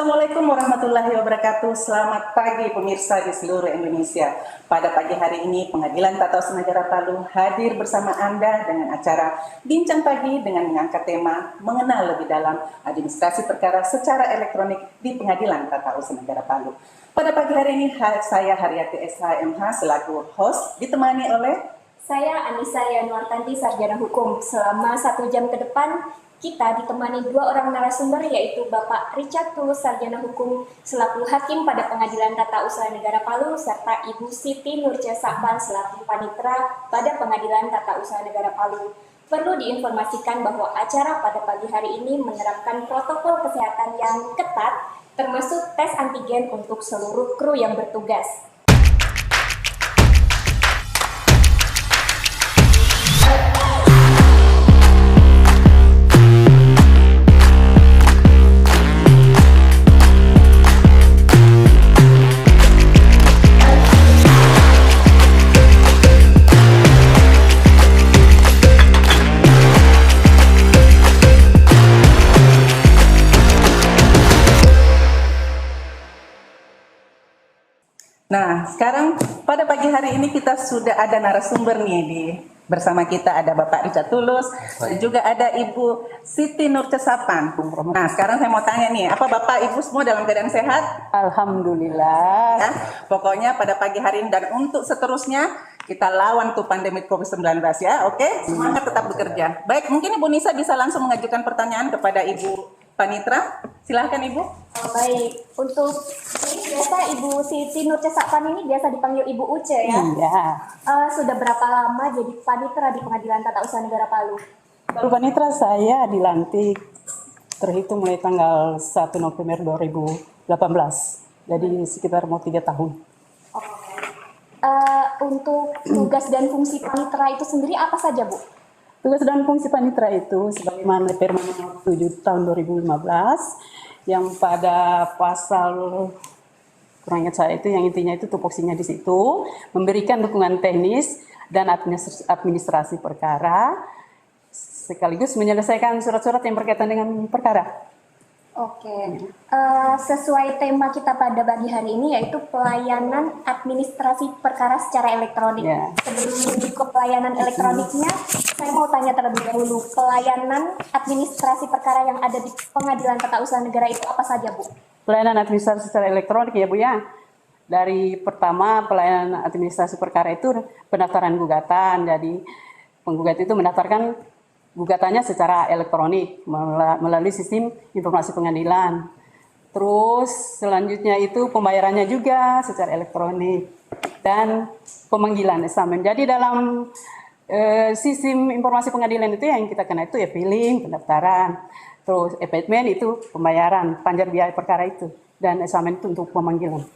Assalamualaikum warahmatullahi wabarakatuh. Selamat pagi pemirsa di seluruh Indonesia. Pada pagi hari ini Pengadilan Tata Usaha Negara Palu hadir bersama Anda dengan acara Bincang Pagi dengan mengangkat tema mengenal lebih dalam administrasi perkara secara elektronik di Pengadilan Tata Usaha Negara Palu. Pada pagi hari ini saya Haryati SHMH selaku host ditemani oleh saya Anissa Yanuartanti, Sarjana Hukum. Selama 1 jam ke depan kita ditemani 2 orang narasumber, yaitu Bapak Richard Tulus, Sarjana Hukum selaku Hakim pada Pengadilan Tata Usaha Negara Palu, serta Ibu Siti Nurca Sakban selaku Panitera pada Pengadilan Tata Usaha Negara Palu. Perlu diinformasikan bahwa acara pada pagi hari ini menerapkan protokol kesehatan yang ketat, termasuk tes antigen untuk seluruh kru yang bertugas. Nah, sekarang pada pagi hari ini kita sudah ada narasumber nih bersama kita ada Bapak Richard Tulus dan juga ada Ibu Siti Nurca Sakban. Nah, sekarang saya mau tanya nih, apa Bapak Ibu semua dalam keadaan sehat? Alhamdulillah. Ya, pokoknya pada pagi hari ini dan untuk seterusnya kita lawan tuh pandemi COVID-19 ya, oke? Semangat tetap bekerja. Baik, mungkin Ibu Nisa bisa langsung mengajukan pertanyaan kepada Ibu Panitra. Silahkan Ibu. Baik, untuk ini biasa Ibu Siti Nurca Sakban ini biasa dipanggil Ibu Uce ya? Iya. Sudah berapa lama jadi panitera di Pengadilan Tata Usaha Negara Palu? Baru panitera saya dilantik terhitung mulai tanggal 1 November 2018. Jadi sekitar mau 3 tahun. Untuk tugas dan fungsi panitera itu sendiri apa saja, Bu? Tugas dan fungsi panitera itu sebagaimana Permen Nomor 7 tahun 2015 yang pada pasal kurang ingat saya itu yang intinya itu tupoksinya di situ memberikan dukungan teknis dan administrasi perkara sekaligus menyelesaikan surat-surat yang berkaitan dengan perkara. Oke, sesuai tema kita pada pagi hari ini yaitu pelayanan administrasi perkara secara elektronik. Ya. Sebelum menuju ke pelayanan elektroniknya, saya mau tanya terlebih dahulu, pelayanan administrasi perkara yang ada di Pengadilan Tata Usaha Negara itu apa saja, Bu? Pelayanan administrasi secara elektronik ya Bu ya. Dari pertama pelayanan administrasi perkara itu pendaftaran gugatan. Jadi penggugat itu mendaftarkan gugatannya secara elektronik melalui sistem informasi pengadilan. Terus selanjutnya itu pembayarannya juga secara elektronik dan pemanggilan eksamen. Jadi dalam sistem informasi pengadilan itu yang kita kenal itu e-filing, pendaftaran, terus e-payment itu pembayaran, panjar biaya perkara itu, dan eksamen itu untuk pemanggilan.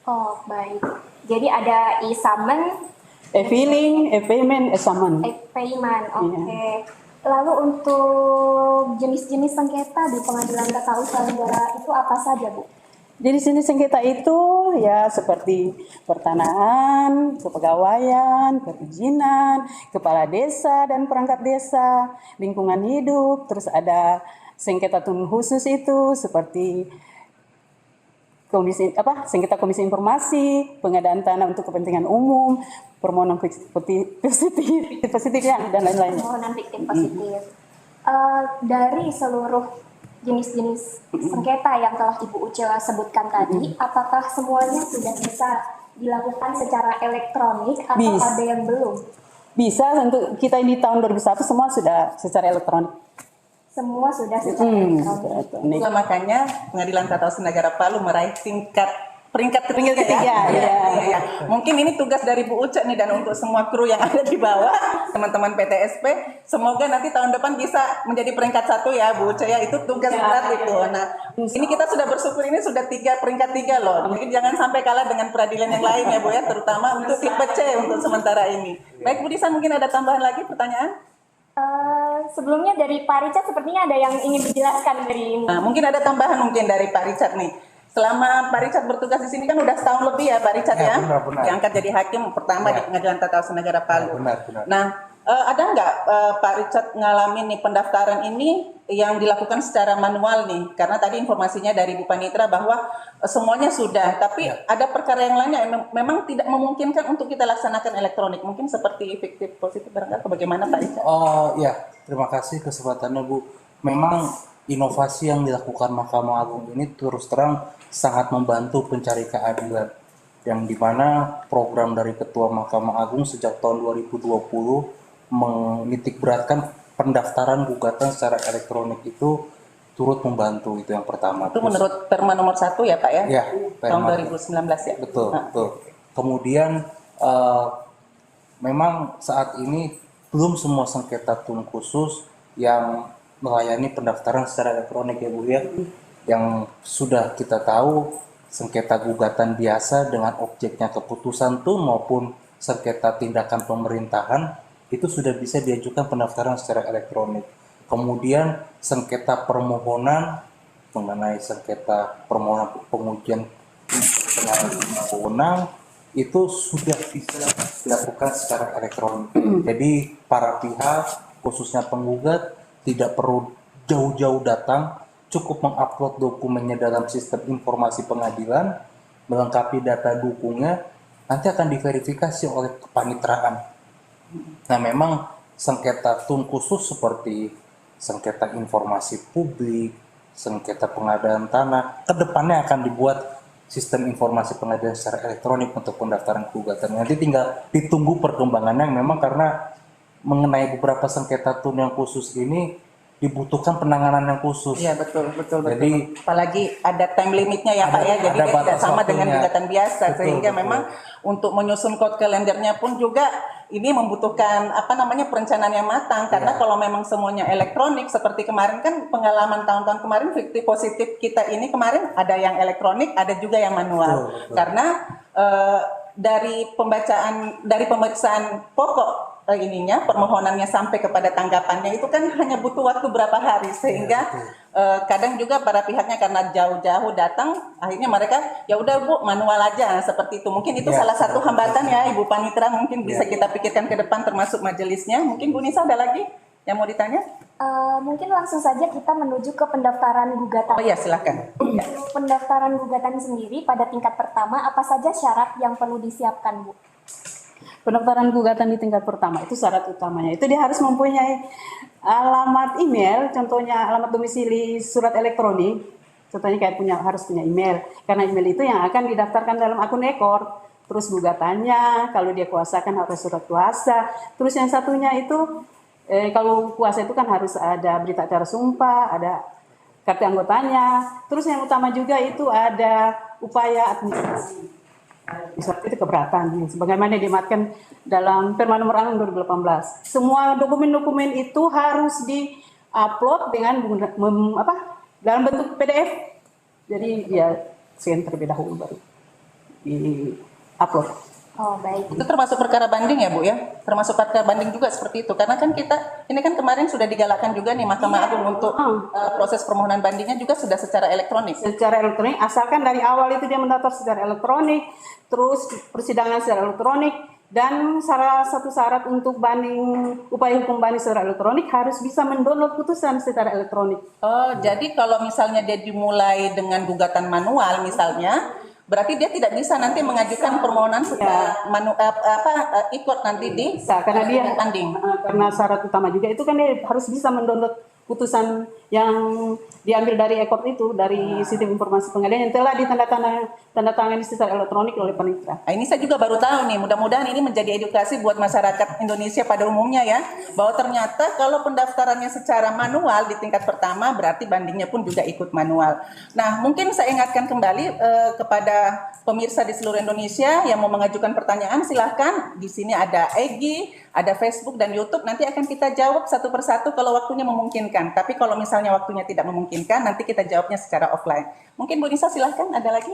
Oh, baik. Jadi ada e-summon, E-filing, e-payment, eksamen. e-payment, oke. Iya. Lalu untuk jenis-jenis sengketa di Pengadilan Tata Usaha Negara itu apa saja, Bu? Jadi sini sengketa itu ya seperti pertanahan, kepegawaian, perizinan, kepala desa dan perangkat desa, lingkungan hidup, terus ada sengketa tuntutan khusus itu seperti sengketa komisi informasi, pengadaan tanah untuk kepentingan umum, permohonan positif ya dan lain-lainnya. Permohonan fiktif positif. Dari seluruh jenis-jenis sengketa yang telah Ibu Uce sebutkan tadi, apakah semuanya sudah bisa dilakukan secara elektronik atau ada yang belum? Bisa, untuk kita ini tahun 2001 semua sudah secara elektronik. Semua sudah secara elektronik. Itulah makanya Pengadilan Tata Usaha Negara Palu meraih peringkat ketiga ya. Ya. Mungkin ini tugas dari Bu Uce nih dan untuk semua kru yang ada di bawah, teman-teman PTSP, semoga nanti tahun depan bisa menjadi peringkat 1 ya Bu Uce ya, itu tugas berat itu. Nah, ini kita sudah bersyukur ini sudah peringkat 3 loh. Mungkin jangan sampai kalah dengan peradilan yang lain ya Bu ya, terutama untuk tipe C untuk sementara ini. Baik Bu Disa, mungkin ada tambahan lagi pertanyaan? Sebelumnya dari Pak Richard sepertinya ada yang ingin dijelaskan dari ini. Nah, mungkin ada tambahan mungkin dari Pak Richard nih. Selama Pak Richard bertugas di sini kan udah setahun lebih ya Pak Richard ya, benar. diangkat jadi hakim pertama di Pengadilan Tata Usaha Negara Palu. Benar. Nah, Ada nggak Pak Richard ngalamin nih pendaftaran ini yang dilakukan secara manual nih? Karena tadi informasinya dari Bu Panitra bahwa semuanya sudah, tapi ada perkara yang lainnya yang memang tidak memungkinkan untuk kita laksanakan elektronik. Mungkin seperti fiktif positif barangkali. Bagaimana Pak Richard? Oh ya, terima kasih kesempatannya Bu. Memang inovasi yang dilakukan Mahkamah Agung ini terus terang sangat membantu pencari keadilan. Yang dimana program dari Ketua Mahkamah Agung sejak tahun 2020 menitik beratkan pendaftaran gugatan secara elektronik itu turut membantu, itu yang pertama. Itu menurut Perma nomor 1 ya Pak ya? Ya, tahun Perma. 2019 ya? Betul, Nah, betul. Kemudian memang saat ini belum semua sengketa tun khusus yang melayani pendaftaran secara elektronik ya Bu ya. Yang sudah kita tahu sengketa gugatan biasa dengan objeknya keputusan tun maupun sengketa tindakan pemerintahan itu sudah bisa diajukan pendaftaran secara elektronik. Kemudian sengketa permohonan mengenai sengketa permohonan pengujian wewenang itu sudah bisa dilakukan secara elektronik. Jadi para pihak khususnya penggugat tidak perlu jauh-jauh datang, cukup mengupload dokumennya dalam sistem informasi pengadilan, melengkapi data dukungnya, nanti akan diverifikasi oleh kepanitraan. Nah, memang sengketa tun khusus seperti sengketa informasi publik, sengketa pengadaan tanah, kedepannya akan dibuat sistem informasi pengadilan secara elektronik untuk pendaftaran gugatan. Nanti tinggal ditunggu perkembangannya, memang karena mengenai beberapa sengketa tun yang khusus ini dibutuhkan penanganan yang khusus. Iya betul. Jadi Apalagi ada time limitnya ya Pak ya, jadi ada dia tidak batas sama dengan waktunya. gugatan biasa, Betul, sehingga betul. memang untuk menyusun code kalendernya pun juga ini membutuhkan perencanaan yang matang, karena Iya. kalau memang semuanya elektronik seperti kemarin kan pengalaman tahun-tahun kemarin fiktif positif kita ini kemarin ada yang elektronik, ada juga yang manual. Betul. Karena dari pemeriksaan pokok ininya permohonannya sampai kepada tanggapannya itu kan hanya butuh waktu berapa hari, sehingga kadang juga para pihaknya karena jauh-jauh datang akhirnya mereka ya udah Bu manual aja seperti itu. Mungkin itu Ya, salah satu hambatan ya Ibu Panitra, mungkin bisa Ya. kita pikirkan ke depan termasuk majelisnya. Mungkin Bu Nisa ada lagi yang mau ditanya? Mungkin langsung saja kita menuju ke pendaftaran gugatan. Oh iya silahkan. Untuk pendaftaran gugatan sendiri pada tingkat pertama, apa saja syarat yang perlu disiapkan, Bu? Pendaftaran gugatan di tingkat pertama itu syarat utamanya itu dia harus mempunyai alamat email, contohnya alamat domisili surat elektronik, contohnya kayak harus punya email, karena email itu yang akan didaftarkan dalam akun ekor. Terus gugatannya kalau dia kuasakan harus surat kuasa. Terus yang satunya itu kalau kuasa itu kan harus ada berita acara sumpah, ada kartu anggotanya. Terus yang utama juga itu ada upaya administrasi. Seperti itu keberatan, sebagaimana dimaatkan dalam Perma nomor 6 2018. Semua dokumen-dokumen itu harus di-upload dengan dalam bentuk PDF. Jadi dia scan terlebih dahulu baru di-upload. Oh, baik. Itu termasuk perkara banding ya Bu ya? Termasuk perkara banding juga seperti itu. Karena kan ini kan kemarin sudah digalakkan juga nih Mahkamah Agung untuk proses permohonan bandingnya juga sudah secara elektronik. Secara elektronik, asalkan dari awal itu dia mendaftar secara elektronik, terus persidangan secara elektronik, dan salah satu syarat untuk upaya hukum banding secara elektronik harus bisa mendownload putusan secara elektronik. Oh, jadi kalau misalnya dia dimulai dengan gugatan manual misalnya, berarti dia tidak bisa nanti mengajukan permohonan secara ikut nanti di Bisa, karena dia banding. karena syarat utama juga itu kan dia harus bisa mendownload putusan yang diambil dari ekor itu, dari sistem informasi pengadilan yang telah ditandatangani secara elektronik oleh panitera. Nah, ini saya juga baru tahu nih, mudah-mudahan ini menjadi edukasi buat masyarakat Indonesia pada umumnya ya, bahwa ternyata kalau pendaftarannya secara manual di tingkat pertama berarti bandingnya pun juga ikut manual. Nah, mungkin saya ingatkan kembali kepada pemirsa di seluruh Indonesia yang mau mengajukan pertanyaan, silahkan. Di sini ada IG, ada Facebook dan YouTube, nanti akan kita jawab satu persatu kalau waktunya memungkinkan. Tapi kalau misalnya waktunya tidak memungkinkan, nanti kita jawabnya secara offline. Mungkin Bu Nisa silahkan, ada lagi?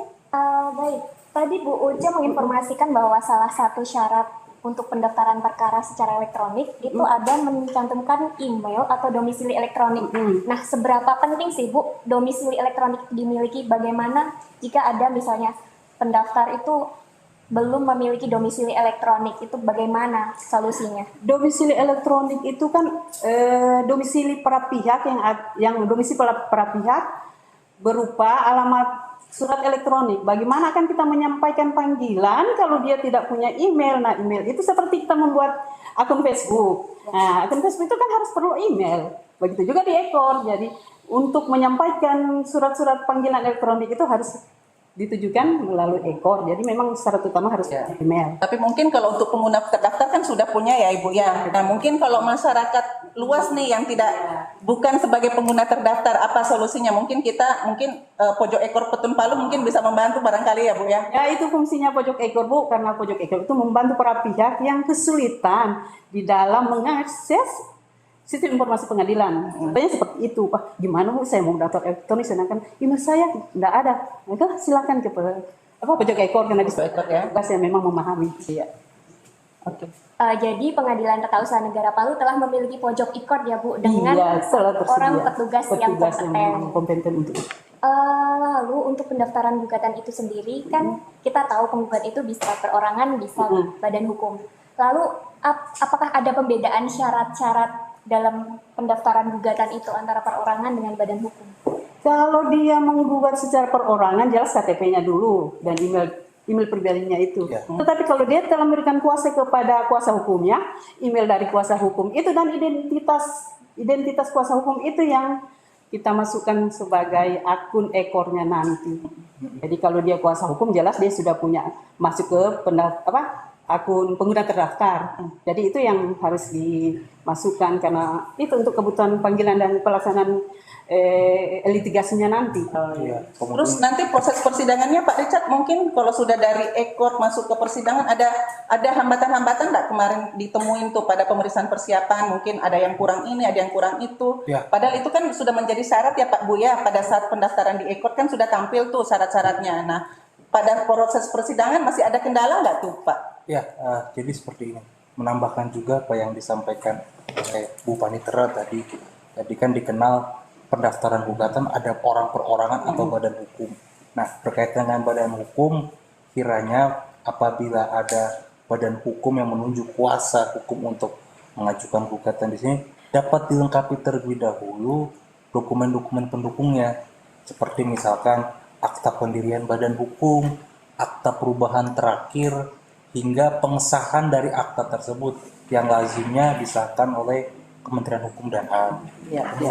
Baik, tadi Bu Uja menginformasikan bahwa salah satu syarat untuk pendaftaran perkara secara elektronik itu ada mencantumkan email atau domisili elektronik. Nah, seberapa penting sih Bu domisili elektronik dimiliki? Bagaimana jika ada misalnya pendaftar itu belum memiliki domisili elektronik, itu bagaimana solusinya? Domisili elektronik itu kan domisili para pihak yang domisili para pihak berupa alamat surat elektronik. Bagaimana kan kita menyampaikan panggilan kalau dia tidak punya email? Nah, email itu seperti kita membuat akun Facebook. Nah, akun Facebook itu kan harus perlu email. Begitu juga di ekor. Jadi untuk menyampaikan surat-surat panggilan elektronik itu harus ditujukan melalui ekor. Jadi memang syarat utama harus email. Tapi mungkin kalau untuk pengguna terdaftar kan sudah punya ya Ibu ya. Nah mungkin kalau masyarakat luas nih yang tidak bukan sebagai pengguna terdaftar, apa solusinya? Mungkin pojok ekor Petun Palu mungkin bisa membantu barangkali ya Bu ya. Ya, itu fungsinya pojok ekor, Bu, karena pojok ekor itu membantu para pihak yang kesulitan di dalam mengakses sistem informasi pengadilan. Contohnya seperti itu, Pak, gimana Bu, saya mau daftar elektronik sedangkan email saya tidak ada. Maka silakan ke pojok ekor, karena di Ekor ya. tugas yang memang memahami. Iya. Oke. Jadi Pengadilan Tata Usaha Negara Palu telah memiliki pojok ikor ya Bu, dengan Iya, telah tersedia. orang petugas yang kompeten. memang kompeten untuk itu. Lalu untuk pendaftaran gugatan itu sendiri kan kita tahu penggugat itu bisa perorangan, bisa badan hukum. Lalu apakah ada pembedaan syarat-syarat dalam pendaftaran gugatan itu antara perorangan dengan badan hukum? Kalau dia menggugat secara perorangan, jelas KTP-nya dulu dan email pribadinya itu. Ya. Tetapi kalau dia telah memberikan kuasa kepada kuasa hukumnya, email dari kuasa hukum itu dan identitas kuasa hukum itu yang kita masukkan sebagai akun ekornya nanti. Jadi kalau dia kuasa hukum, jelas dia sudah punya masuk ke akun pengguna terdaftar. Jadi itu yang harus dimasukkan karena itu untuk kebutuhan panggilan dan pelaksanaan litigasinya nanti. Iya. Terus nanti proses persidangannya Pak Richard, mungkin kalau sudah dari ekor masuk ke persidangan ada hambatan-hambatan nggak kemarin ditemuin tuh pada pemeriksaan persiapan, mungkin ada yang kurang ini, ada yang kurang itu. Ya. Padahal itu kan sudah menjadi syarat ya Pak Bu ya, pada saat pendaftaran di ekor kan sudah tampil tuh syarat-syaratnya. Nah, pada proses persidangan masih ada kendala nggak tuh Pak? Ya, jadi seperti ini. Menambahkan juga apa yang disampaikan oleh Bu Panitera tadi. Tadi kan dikenal pendaftaran gugatan ada orang perorangan atau badan hukum. Nah, berkaitan dengan badan hukum, kiranya apabila ada badan hukum yang menunjuk kuasa hukum untuk mengajukan gugatan di sini, dapat dilengkapi terlebih dahulu dokumen-dokumen pendukungnya, seperti misalkan akta pendirian badan hukum, akta perubahan terakhir, hingga pengesahan dari akta tersebut yang lazimnya disahkan oleh Kementerian Hukum dan HAM.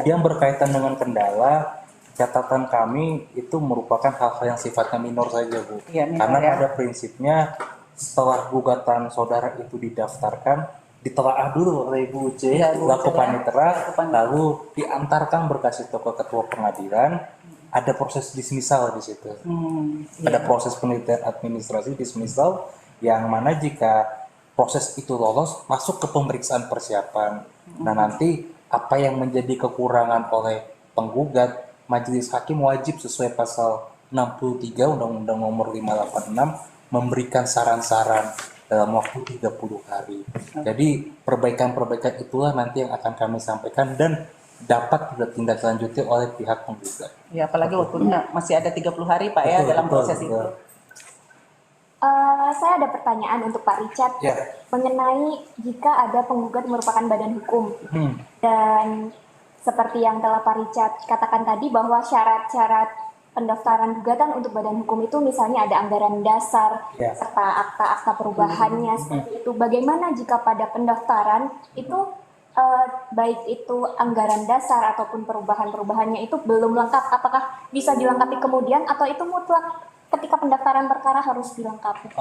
Yang berkaitan dengan kendala, catatan kami itu merupakan hal-hal yang sifatnya minor saja, Bu. Iya, minor, karena ya. pada prinsipnya setelah gugatan saudara itu didaftarkan, ditelaah dulu oleh Ibu Uce, Iya, Bu selaku Uce, ya. panitera, Selaku panitera. lalu diantarkan berkas itu ke ketua pengadilan. Ada proses dismisal di situ. Ada proses penelitian administrasi dismisal yang mana jika proses itu lolos masuk ke pemeriksaan persiapan. Nah, nanti apa yang menjadi kekurangan oleh penggugat, majelis hakim wajib sesuai pasal 63 Undang-Undang Nomor 586 memberikan saran-saran dalam waktu 30 hari. Jadi perbaikan-perbaikan itulah nanti yang akan kami sampaikan dan dapat ditindaklanjuti oleh pihak penggugat. Ya, apalagi waktunya masih ada 30 hari Pak ya Betul, dalam betul, proses betul. itu. Saya ada pertanyaan untuk Pak Richard Ya. mengenai jika ada penggugat merupakan badan hukum dan seperti yang telah Pak Richard katakan tadi bahwa syarat-syarat pendaftaran gugatan untuk badan hukum itu misalnya ada anggaran dasar Ya. serta akta-akta perubahannya seperti itu. Bagaimana jika pada pendaftaran itu baik itu anggaran dasar ataupun perubahan-perubahannya itu belum lengkap, apakah bisa dilengkapi kemudian atau itu mutlak ketika pendaftaran perkara harus dilengkapi?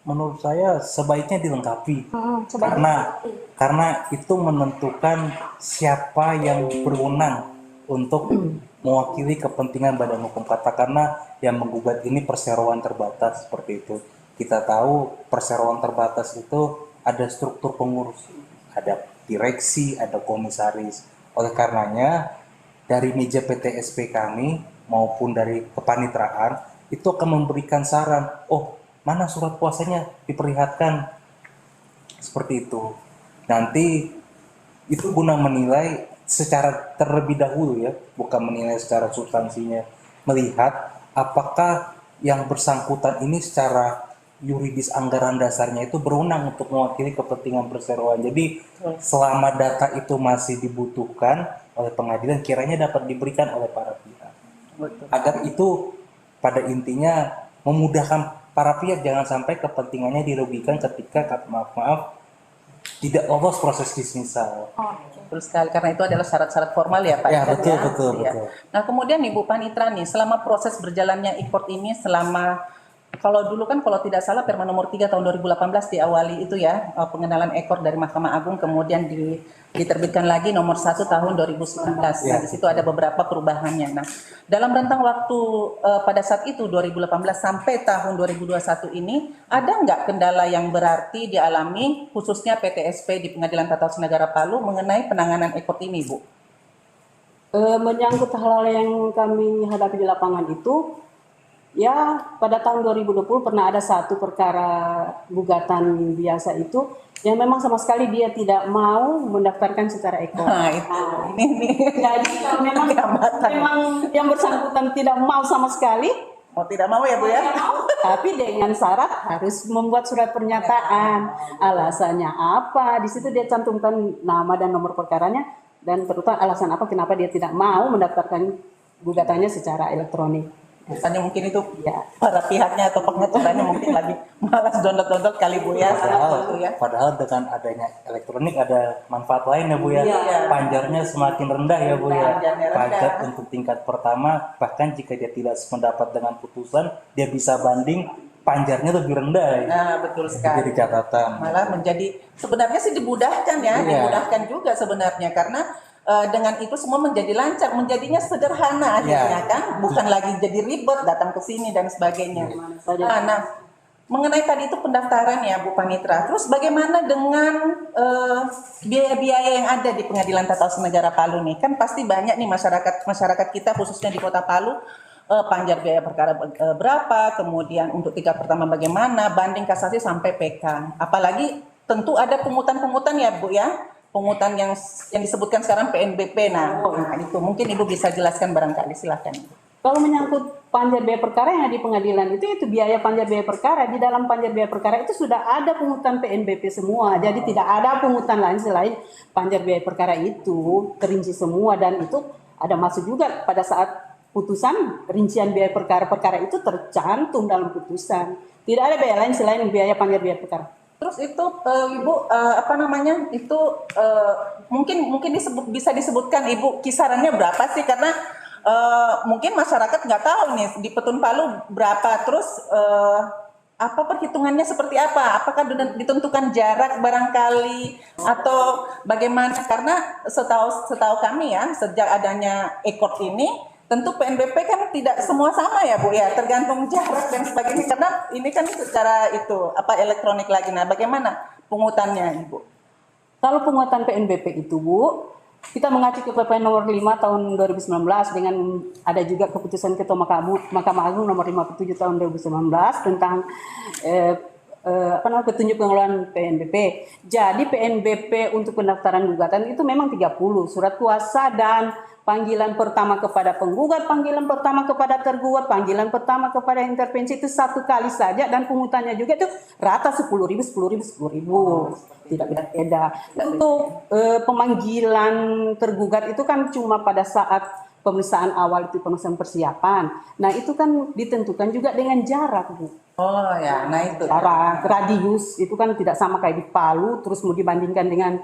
Menurut saya sebaiknya dilengkapi. Sebaiknya Karena itu menentukan siapa yang berwenang untuk mewakili kepentingan badan hukum. Katakanlah yang menggugat ini perseroan terbatas seperti itu. Kita tahu perseroan terbatas itu ada struktur pengurus, ada direksi, ada komisaris. Oleh karenanya dari meja PTSP kami maupun dari kepanitraan itu akan memberikan saran, oh mana surat kuasanya diperlihatkan, seperti itu. Nanti itu guna menilai secara terlebih dahulu ya, bukan menilai secara substansinya, melihat apakah yang bersangkutan ini secara yuridis anggaran dasarnya itu berwenang untuk mewakili kepentingan perseroan. Jadi selama data itu masih dibutuhkan oleh pengadilan, kiranya dapat diberikan oleh para pihak. Betul. Agar itu pada intinya memudahkan para pihak, jangan sampai kepentingannya dirugikan ketika maaf tidak lolos proses dismisal. Betul sekali, karena itu adalah syarat-syarat formal ya Pak. Ya, Ican, betul, ya? betul, Iya. betul. Nah kemudian nih Bu Panitra nih, selama proses berjalannya e-court ini selama, kalau dulu kan kalau tidak salah Perma nomor 3 tahun 2018 diawali itu ya, pengenalan e-court dari Mahkamah Agung, kemudian diterbitkan lagi nomor 1 tahun 2019. Nah, Ya. di situ ada beberapa perubahannya. Nah, dalam rentang waktu pada saat itu 2018 sampai tahun 2021 ini, ada nggak kendala yang berarti dialami khususnya PTSP di Pengadilan Tata Usaha Negara Palu mengenai penanganan e-court ini, Bu? Menyangkut hal-hal yang kami hadapi di lapangan itu, ya pada tahun 2020 pernah ada satu perkara gugatan biasa itu yang memang sama sekali dia tidak mau mendaftarkan secara e-court. Nah, itu. Ini. Jadi memang yang bersangkutan tidak mau sama sekali, Mau tidak mau ya Bu ya? tapi dengan syarat harus membuat surat pernyataan. Alasannya apa? Di situ dia cantumkan nama dan nomor perkaranya dan terutama alasan apa kenapa dia tidak mau mendaftarkan gugatannya secara elektronik. Misalnya mungkin itu Ya. para pihaknya atau pengacaranya mungkin lagi malas download kali Bu ya. Gitu ya. Padahal dengan adanya elektronik ada manfaat lain ya Bu ya. Iya. Panjarnya semakin rendah ya Bu ya. Panjarnya rendah. Pajak untuk tingkat pertama, bahkan jika dia tidak sependapat dengan putusan, dia bisa banding, panjarnya lebih rendah. Ya. Nah, betul sekali. Jadi catatan. Malah menjadi sebenarnya sih dimudahkan ya, Iya. dimudahkan juga sebenarnya karena dengan itu semua menjadi lancar, menjadinya sederhana akhirnya Iya. kan, bukan lagi jadi ribet datang ke sini dan sebagainya. saja. Nah, mengenai tadi itu pendaftaran ya Bu Panitra. Terus bagaimana dengan biaya-biaya yang ada di Pengadilan Tata Usaha Negara Palu nih? Kan pasti banyak nih masyarakat kita khususnya di Kota Palu, panjar biaya perkara berapa, kemudian untuk tingkat pertama bagaimana, banding kasasi sampai PK. Apalagi tentu ada pungutan-pungutan ya Bu ya. Pungutan yang disebutkan sekarang PNBP. Nah, itu mungkin Ibu bisa jelaskan barangkali, silakan. Kalau menyangkut panjar biaya perkara yang ada di pengadilan itu biaya panjar biaya perkara. Di dalam panjar biaya perkara itu sudah ada pungutan PNBP semua. Jadi tidak ada pungutan lain selain panjar biaya perkara itu terinci semua dan itu ada masuk juga pada saat putusan rincian biaya perkara-perkara itu tercantum dalam putusan. Tidak ada biaya lain selain biaya panjar biaya perkara. Terus itu Ibu apa namanya itu mungkin bisa disebutkan Ibu kisarannya berapa sih, karena mungkin masyarakat nggak tahu nih di Petun Palu berapa, terus apa perhitungannya seperti apa, apakah ditentukan jarak barangkali atau bagaimana, karena setahu kami ya sejak adanya e-court ini tentu PNBP kan tidak semua sama ya Bu ya, tergantung jarak dan sebagainya, karena ini kan secara itu elektronik lagi. Nah, bagaimana pungutannya Ibu? Kalau pungutan PNBP itu Bu, kita mengacu ke PP nomor 5 tahun 2019 dengan ada juga keputusan Ketua Mahkamah Agung nomor 57 tahun 2019 tentang petunjuk pengelolaan PNBP. Jadi PNBP untuk pendaftaran gugatan itu memang 30 surat kuasa dan panggilan pertama kepada penggugat, panggilan pertama kepada tergugat, panggilan pertama kepada intervensi itu satu kali saja dan pungutannya juga itu rata 10.000, 10.000, 10.000. Tidak beda. Untuk pemanggilan tergugat itu kan cuma pada saat pemeriksaan awal itu pemeriksaan persiapan. Nah, itu kan ditentukan juga dengan jarak, Bu. Oh ya, nah itu. Jarak, radius itu kan tidak sama kayak di Palu terus mau dibandingkan dengan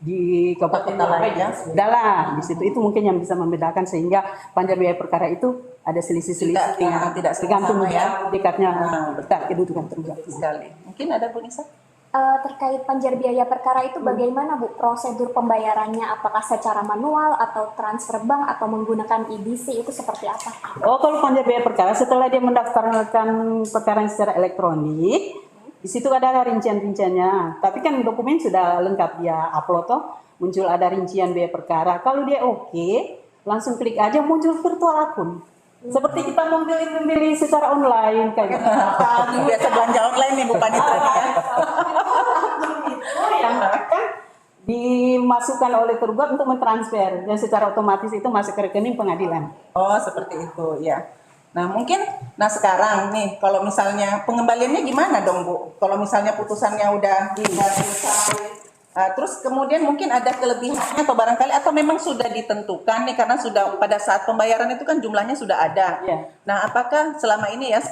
di kabupaten lain ya. Dalam di situ itu mungkin yang bisa membedakan sehingga panjar biaya perkara itu ada selisih-selisih tidak tergantung sama ya. dekatnya Nah, dekat kedudukan tergugat. Sekali. Mungkin ada Bu Nisa? Terkait panjar biaya perkara itu bagaimana Bu prosedur pembayarannya? Apakah secara manual atau transfer bank atau menggunakan EDC itu seperti apa? Oh, kalau panjar biaya perkara setelah dia mendaftarkan perkara secara elektronik, di situ ada rincian-rinciannya. Tapi kan dokumen sudah lengkap dia upload toh, muncul ada rincian biaya perkara. Kalau dia oke, langsung klik aja muncul virtual akun. Seperti kita membeli secara online kayak gitu. Biasa belanja online nih Bu Panitra ya. Yang akan dimasukkan oleh tergugat untuk mentransfer dan secara otomatis itu masuk ke rekening pengadilan. Oh, seperti itu ya. Nah mungkin, nah sekarang nih kalau misalnya pengembaliannya gimana dong Bu? Kalau misalnya putusannya udah selesai, terus kemudian mungkin ada kelebihannya atau barangkali atau memang sudah ditentukan nih karena sudah pada saat pembayaran itu kan jumlahnya sudah ada. Iya. Nah apakah selama ini ya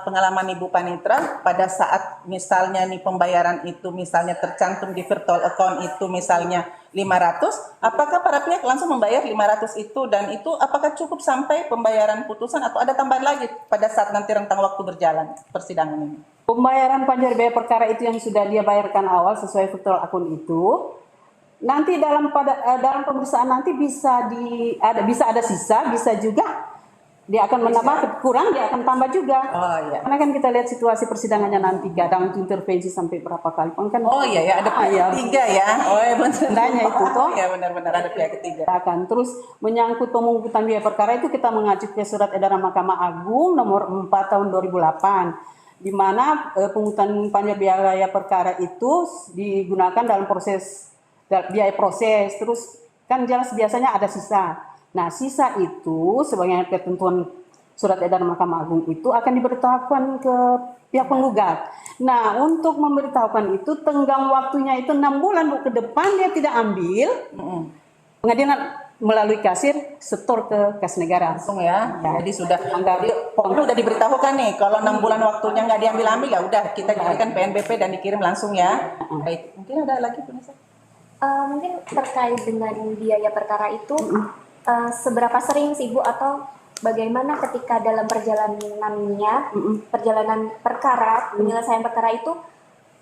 pengalaman Ibu Panitra pada saat misalnya nih pembayaran itu misalnya tercantum di virtual account itu misalnya 500, apakah para pihak langsung membayar 500 itu dan itu apakah cukup sampai pembayaran putusan atau ada tambahan lagi pada saat nanti rentang waktu berjalan persidangan ini? Pembayaran panjar biaya perkara itu yang sudah dia bayarkan awal sesuai virtual akun itu, nanti dalam pemeriksaan nanti bisa ada sisa, bisa juga dia akan menambah, kurang dia akan tambah juga. Oh iya. Karena kan kita lihat situasi persidangannya nanti, kadang itu intervensi sampai berapa kali kan. Oh iya ya, ada pihak ya, ketiga ya. Oh iya benar. Tandanya itu toh. Ya benar-benar ada pihak ketiga. Akan terus menyangkut pemungutan biaya perkara itu kita mengacu ke surat edaran Mahkamah Agung nomor 4 tahun 2008, di mana pungutan panjar biaya perkara itu digunakan dalam proses biaya proses, terus kan jelas biasanya ada sisa. Nah sisa itu sebagai ketentuan surat edaran Mahkamah Agung itu akan diberitahukan ke pihak penggugat. Nah untuk memberitahukan itu tenggang waktunya itu 6 bulan Bu, ke depan dia tidak ambil, pengadilan melalui kasir setor ke kas negara. Langsung ya. Ya. Jadi sudah pokoknya udah diberitahukan nih kalau 6 bulan waktunya nggak diambil-ambil ya udah kita jadikan PNBP dan dikirim langsung ya. Baik. Mungkin ada lagi Bu Nisa? Mungkin terkait dengan biaya perkara itu, seberapa sering sih Bu atau bagaimana ketika dalam perjalanan perkara, penyelesaian perkara itu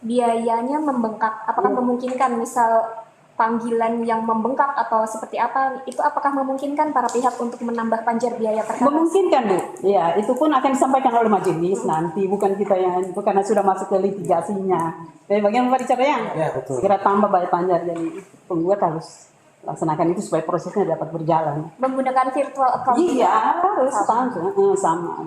biayanya membengkak? Apakah memungkinkan misal panggilan yang membengkak atau seperti apa, itu apakah memungkinkan para pihak untuk menambah panjar biaya perkara? Memungkinkan Bu, ya itu pun akan disampaikan oleh majelis nanti, bukan kita yang itu karena sudah masuk ke litigasinya. Jadi bagaimana Pak Richard ya? Ya, betul. Segera tambah bayar panjar, jadi penggugat harus laksanakan itu supaya prosesnya dapat berjalan. Menggunakan virtual account? Iya, harus sama.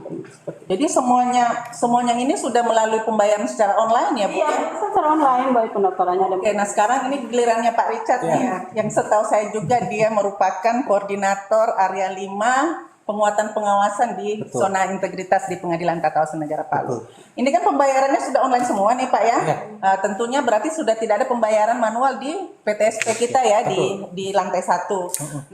Jadi semuanya ini sudah melalui pembayaran secara online ya Bu? Iya, secara online baik pendaftarannya dan Oke, nah sekarang ini gilirannya Pak Richard nih ya. Yang setahu saya juga dia merupakan koordinator area 5 penguatan pengawasan di zona integritas di Pengadilan Tata Usaha Negara Palu. Ini kan pembayarannya sudah online semua nih Pak ya. Tentunya berarti sudah tidak ada pembayaran manual di PTSP kita ya di lantai 1.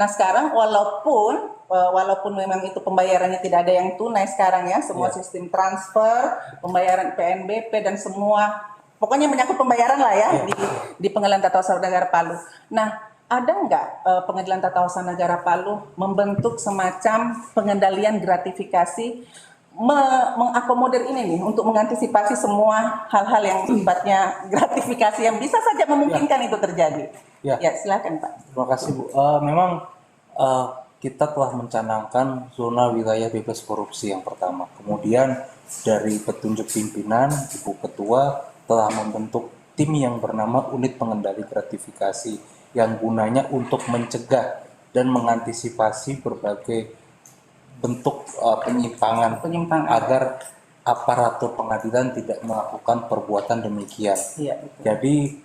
Nah sekarang walaupun memang itu pembayarannya tidak ada yang tunai sekarang ya, semua sistem transfer, pembayaran PNBP dan semua pokoknya menyangkut pembayaran lah ya di Pengadilan Tata Usaha Negara Palu. Nah, ada nggak Pengadilan Tata Usaha Negara Palu membentuk semacam pengendalian gratifikasi mengakomodir ini nih untuk mengantisipasi semua hal-hal yang sifatnya gratifikasi yang bisa saja memungkinkan itu terjadi? Ya, silakan Pak. Terima kasih Bu. Memang kita telah mencanangkan zona wilayah bebas korupsi yang pertama. Kemudian dari petunjuk pimpinan, Ibu Ketua telah membentuk tim yang bernama Unit Pengendali Gratifikasi yang gunanya untuk mencegah dan mengantisipasi berbagai bentuk penyimpangan agar aparatur pengadilan tidak melakukan perbuatan demikian. Jadi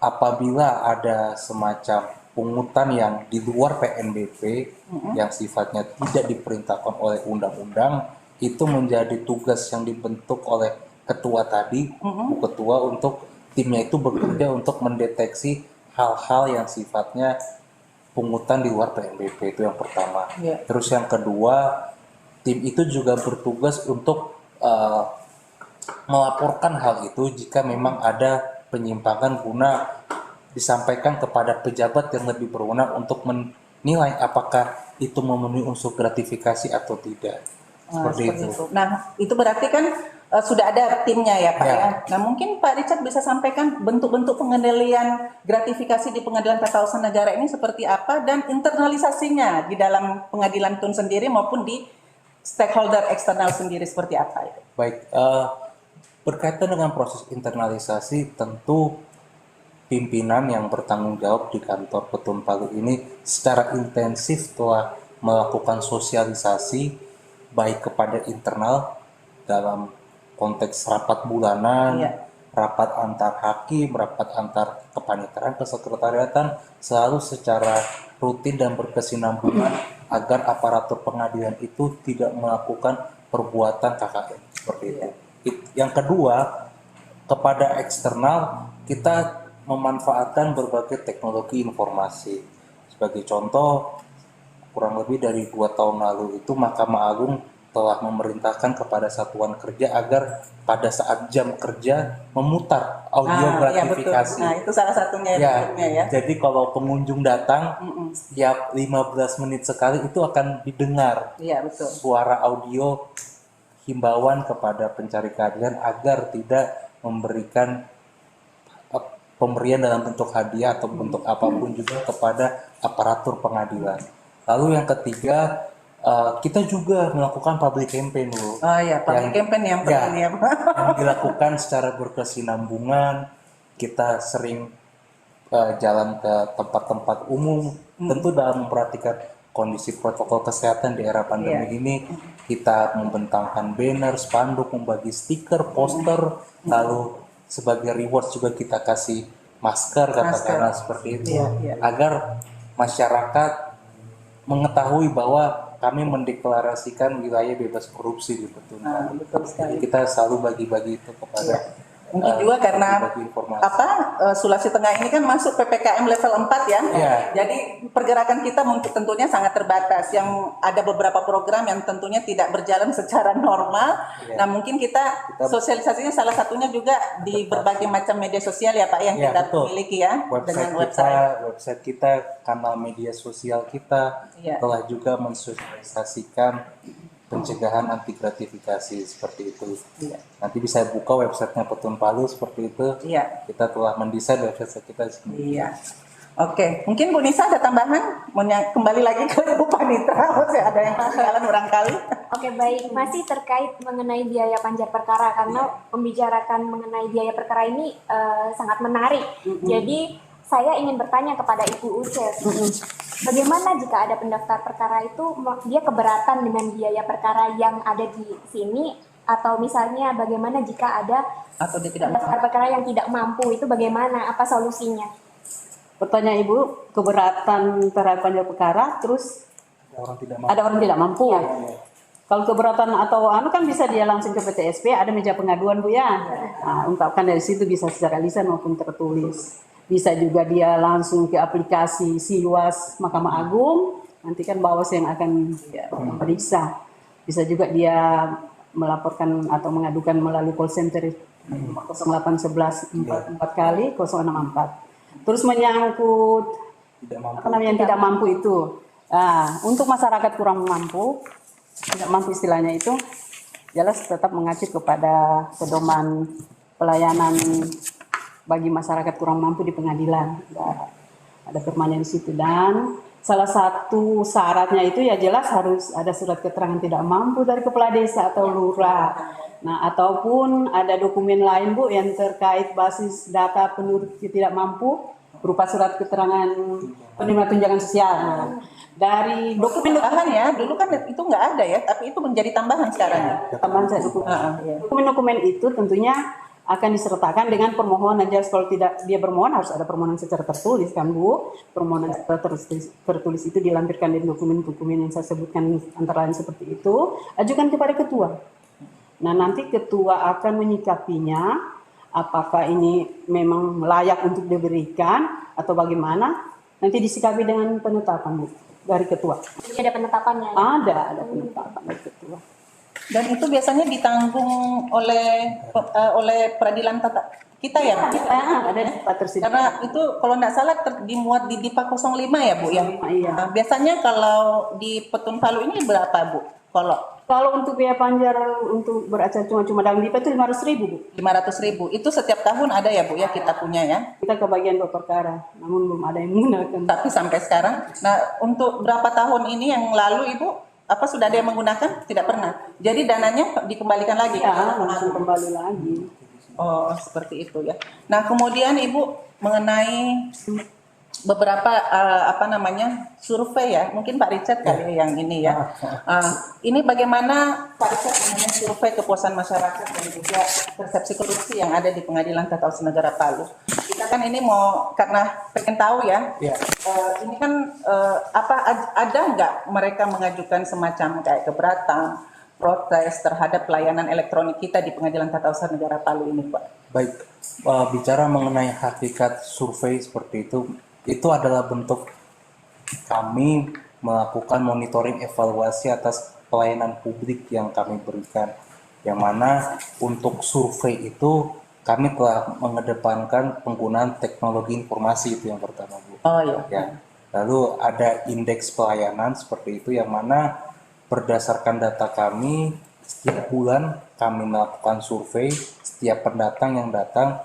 apabila ada semacam pungutan yang di luar PNBP yang sifatnya tidak diperintahkan oleh undang-undang, itu menjadi tugas yang dibentuk oleh ketua tadi, Bu Ketua, untuk timnya itu bekerja untuk mendeteksi hal-hal yang sifatnya pungutan di luar PNBP, itu yang pertama. Terus yang kedua, tim itu juga bertugas untuk melaporkan hal itu jika memang ada penyimpangan guna disampaikan kepada pejabat yang lebih berwenang untuk menilai apakah itu memenuhi unsur gratifikasi atau tidak. Seperti itu. Nah, itu berarti kan sudah ada timnya ya Pak ya. Nah, mungkin Pak Richard bisa sampaikan bentuk-bentuk pengendalian gratifikasi di Pengadilan Tata Usaha Negara ini seperti apa dan internalisasinya di dalam pengadilan TUN sendiri maupun di stakeholder eksternal sendiri seperti apa itu? Baik, berkaitan dengan proses internalisasi, tentu pimpinan yang bertanggung jawab di kantor Petun Palu ini secara intensif telah melakukan sosialisasi baik kepada internal dalam konteks rapat bulanan rapat antar hakim, rapat antar kepaniteraan, kesekretariatan selalu secara rutin dan berkesinambungan agar aparatur pengadilan itu tidak melakukan perbuatan KKN seperti itu. Yang kedua, kepada eksternal kita memanfaatkan berbagai teknologi informasi. Sebagai contoh, kurang lebih dari 2 tahun lalu itu Mahkamah Agung telah memerintahkan kepada satuan kerja agar pada saat jam kerja memutar audio Iya, gratifikasi. betul. Nah, itu salah satunya ya. Jadi kalau pengunjung datang tiap 15 menit sekali itu akan didengar Iya, betul. suara audio himbauan kepada pencari keadilan agar tidak memberikan pemberian dalam bentuk hadiah atau bentuk apapun juga kepada aparatur pengadilan. Lalu yang ketiga, kita juga melakukan public campaign dulu. Oh iya, public campaign yang penting ya, Pak. Yang dilakukan secara berkesinambungan. Kita sering jalan ke tempat-tempat umum, tentu dalam memperhatikan kondisi protokol kesehatan di era pandemi ini. Kita membentangkan banner, spanduk, membagi stiker, poster, lalu sebagai reward juga kita kasih masker katakanlah seperti itu, agar masyarakat mengetahui bahwa kami mendeklarasikan wilayah bebas korupsi di Petunjang. Betul sekali. Jadi kita selalu bagi-bagi itu kepada Mungkin juga karena bagi informasi. Sulawesi Tengah ini kan masuk PPKM level 4 ya. Iya. Jadi pergerakan kita mungkin tentunya sangat terbatas. Yang ada beberapa program yang tentunya tidak berjalan secara normal. Nah, mungkin kita sosialisasinya salah satunya juga di berbagai macam media sosial ya Pak yang kita miliki ya, dengan website kita, kanal media sosial kita telah juga mensosialisasikan pencegahan anti gratifikasi seperti itu. Nanti bisa buka websitenya Petun Palu seperti itu. Kita telah mendesain website kita sendiri. Oke, mungkin Bu Nisa ada tambahan? Mau kembali lagi ke Bu Panitra, masih ada yang ketinggalan barangkali. Oke, baik. Masih terkait mengenai biaya panjar perkara, karena membicarakan mengenai biaya perkara ini sangat menarik. Jadi saya ingin bertanya kepada Ibu Uces, bagaimana jika ada pendaftar perkara itu dia keberatan dengan biaya perkara yang ada di sini, atau misalnya bagaimana jika ada atau dia tidak pendaftar perkara yang tidak mampu, itu bagaimana, apa solusinya? Pertanyaan Ibu, keberatan terhadap panjar perkara, terus ada orang tidak mampu. Kalau keberatan atau kan bisa dia langsung ke PTSP, ada meja pengaduan Bu ya. Nah, ungkapkan dari situ bisa secara lisan maupun tertulis. Bisa juga dia langsung ke aplikasi Siluas Mahkamah Agung, nanti kan Bawas yang akan memeriksa. Bisa juga dia melaporkan atau mengadukan melalui call center 0811 4 kali 064. Terus menyangkut tidak mampu itu. Nah, untuk masyarakat kurang mampu, tidak mampu istilahnya itu, jelas tetap mengacu kepada pedoman pelayanan bagi masyarakat kurang mampu di pengadilan. Ada firmannya di situ, dan salah satu syaratnya itu ya jelas harus ada surat keterangan tidak mampu dari kepala desa atau lurah. Nah, ataupun ada dokumen lain Bu yang terkait basis data penduduk tidak mampu berupa surat keterangan penerima tunjangan sosial. Nah, dari dokumen tambahan ya, dulu kan itu nggak ada ya, tapi itu menjadi tambahan sekarang ya. Tambahan saya dokumen-dokumen itu tentunya akan disertakan dengan permohonan. Jadi kalau tidak dia bermohon harus ada permohonan secara tertulis kan Bu. Permohonan secara tertulis itu dilampirkan di dokumen-dokumen yang saya sebutkan antara lain seperti itu, ajukan kepada ketua. Nah, nanti ketua akan menyikapinya apakah ini memang layak untuk diberikan atau bagaimana, nanti disikapi dengan penetapan Bu dari ketua. Jadi ada penetapannya? Ada penetapan dari ketua. Dan itu biasanya ditanggung oleh peradilan tata kita ya, ada di tempat tersebut. karena itu kalau tidak salah dimuat di DIPA 05 ya Bu ya. Iya. Nah, biasanya kalau di Petun Palu ini berapa Bu? Kalau untuk biaya panjar untuk beracara cuma dalam DIPA itu 500.000 Bu. 500.000 itu setiap tahun ada ya Bu ya, kita punya ya. Kita kebagian 2 perkara, namun belum ada yang menggunakan. Tapi sampai sekarang, nah untuk berapa tahun ini yang lalu Ibu sudah ada yang menggunakan? Tidak pernah. Jadi dananya dikembalikan lagi? Ya, langsung kembali lagi. Oh, seperti itu ya. Nah, kemudian Ibu mengenai beberapa survei ya, mungkin Pak Richard kali ya yang ini ya. Ini bagaimana Pak Richard mengenai survei kepuasan masyarakat dan juga persepsi korupsi yang ada di Pengadilan Tata Usaha Negara Palu. Kita kan ini mau karena pengen tahu ya. Ini kan ada nggak mereka mengajukan semacam kayak keberatan, protes terhadap pelayanan elektronik kita di Pengadilan Tata Usaha Negara Palu ini, Pak? Baik, bicara mengenai hakikat survei seperti itu adalah bentuk kami melakukan monitoring evaluasi atas pelayanan publik yang kami berikan. Yang mana untuk survei itu kami telah mengedepankan penggunaan teknologi informasi, itu yang pertama, Bu. Oh iya. Ya. Lalu ada indeks pelayanan seperti itu yang mana berdasarkan data kami setiap bulan kami melakukan survei, setiap pendatang yang datang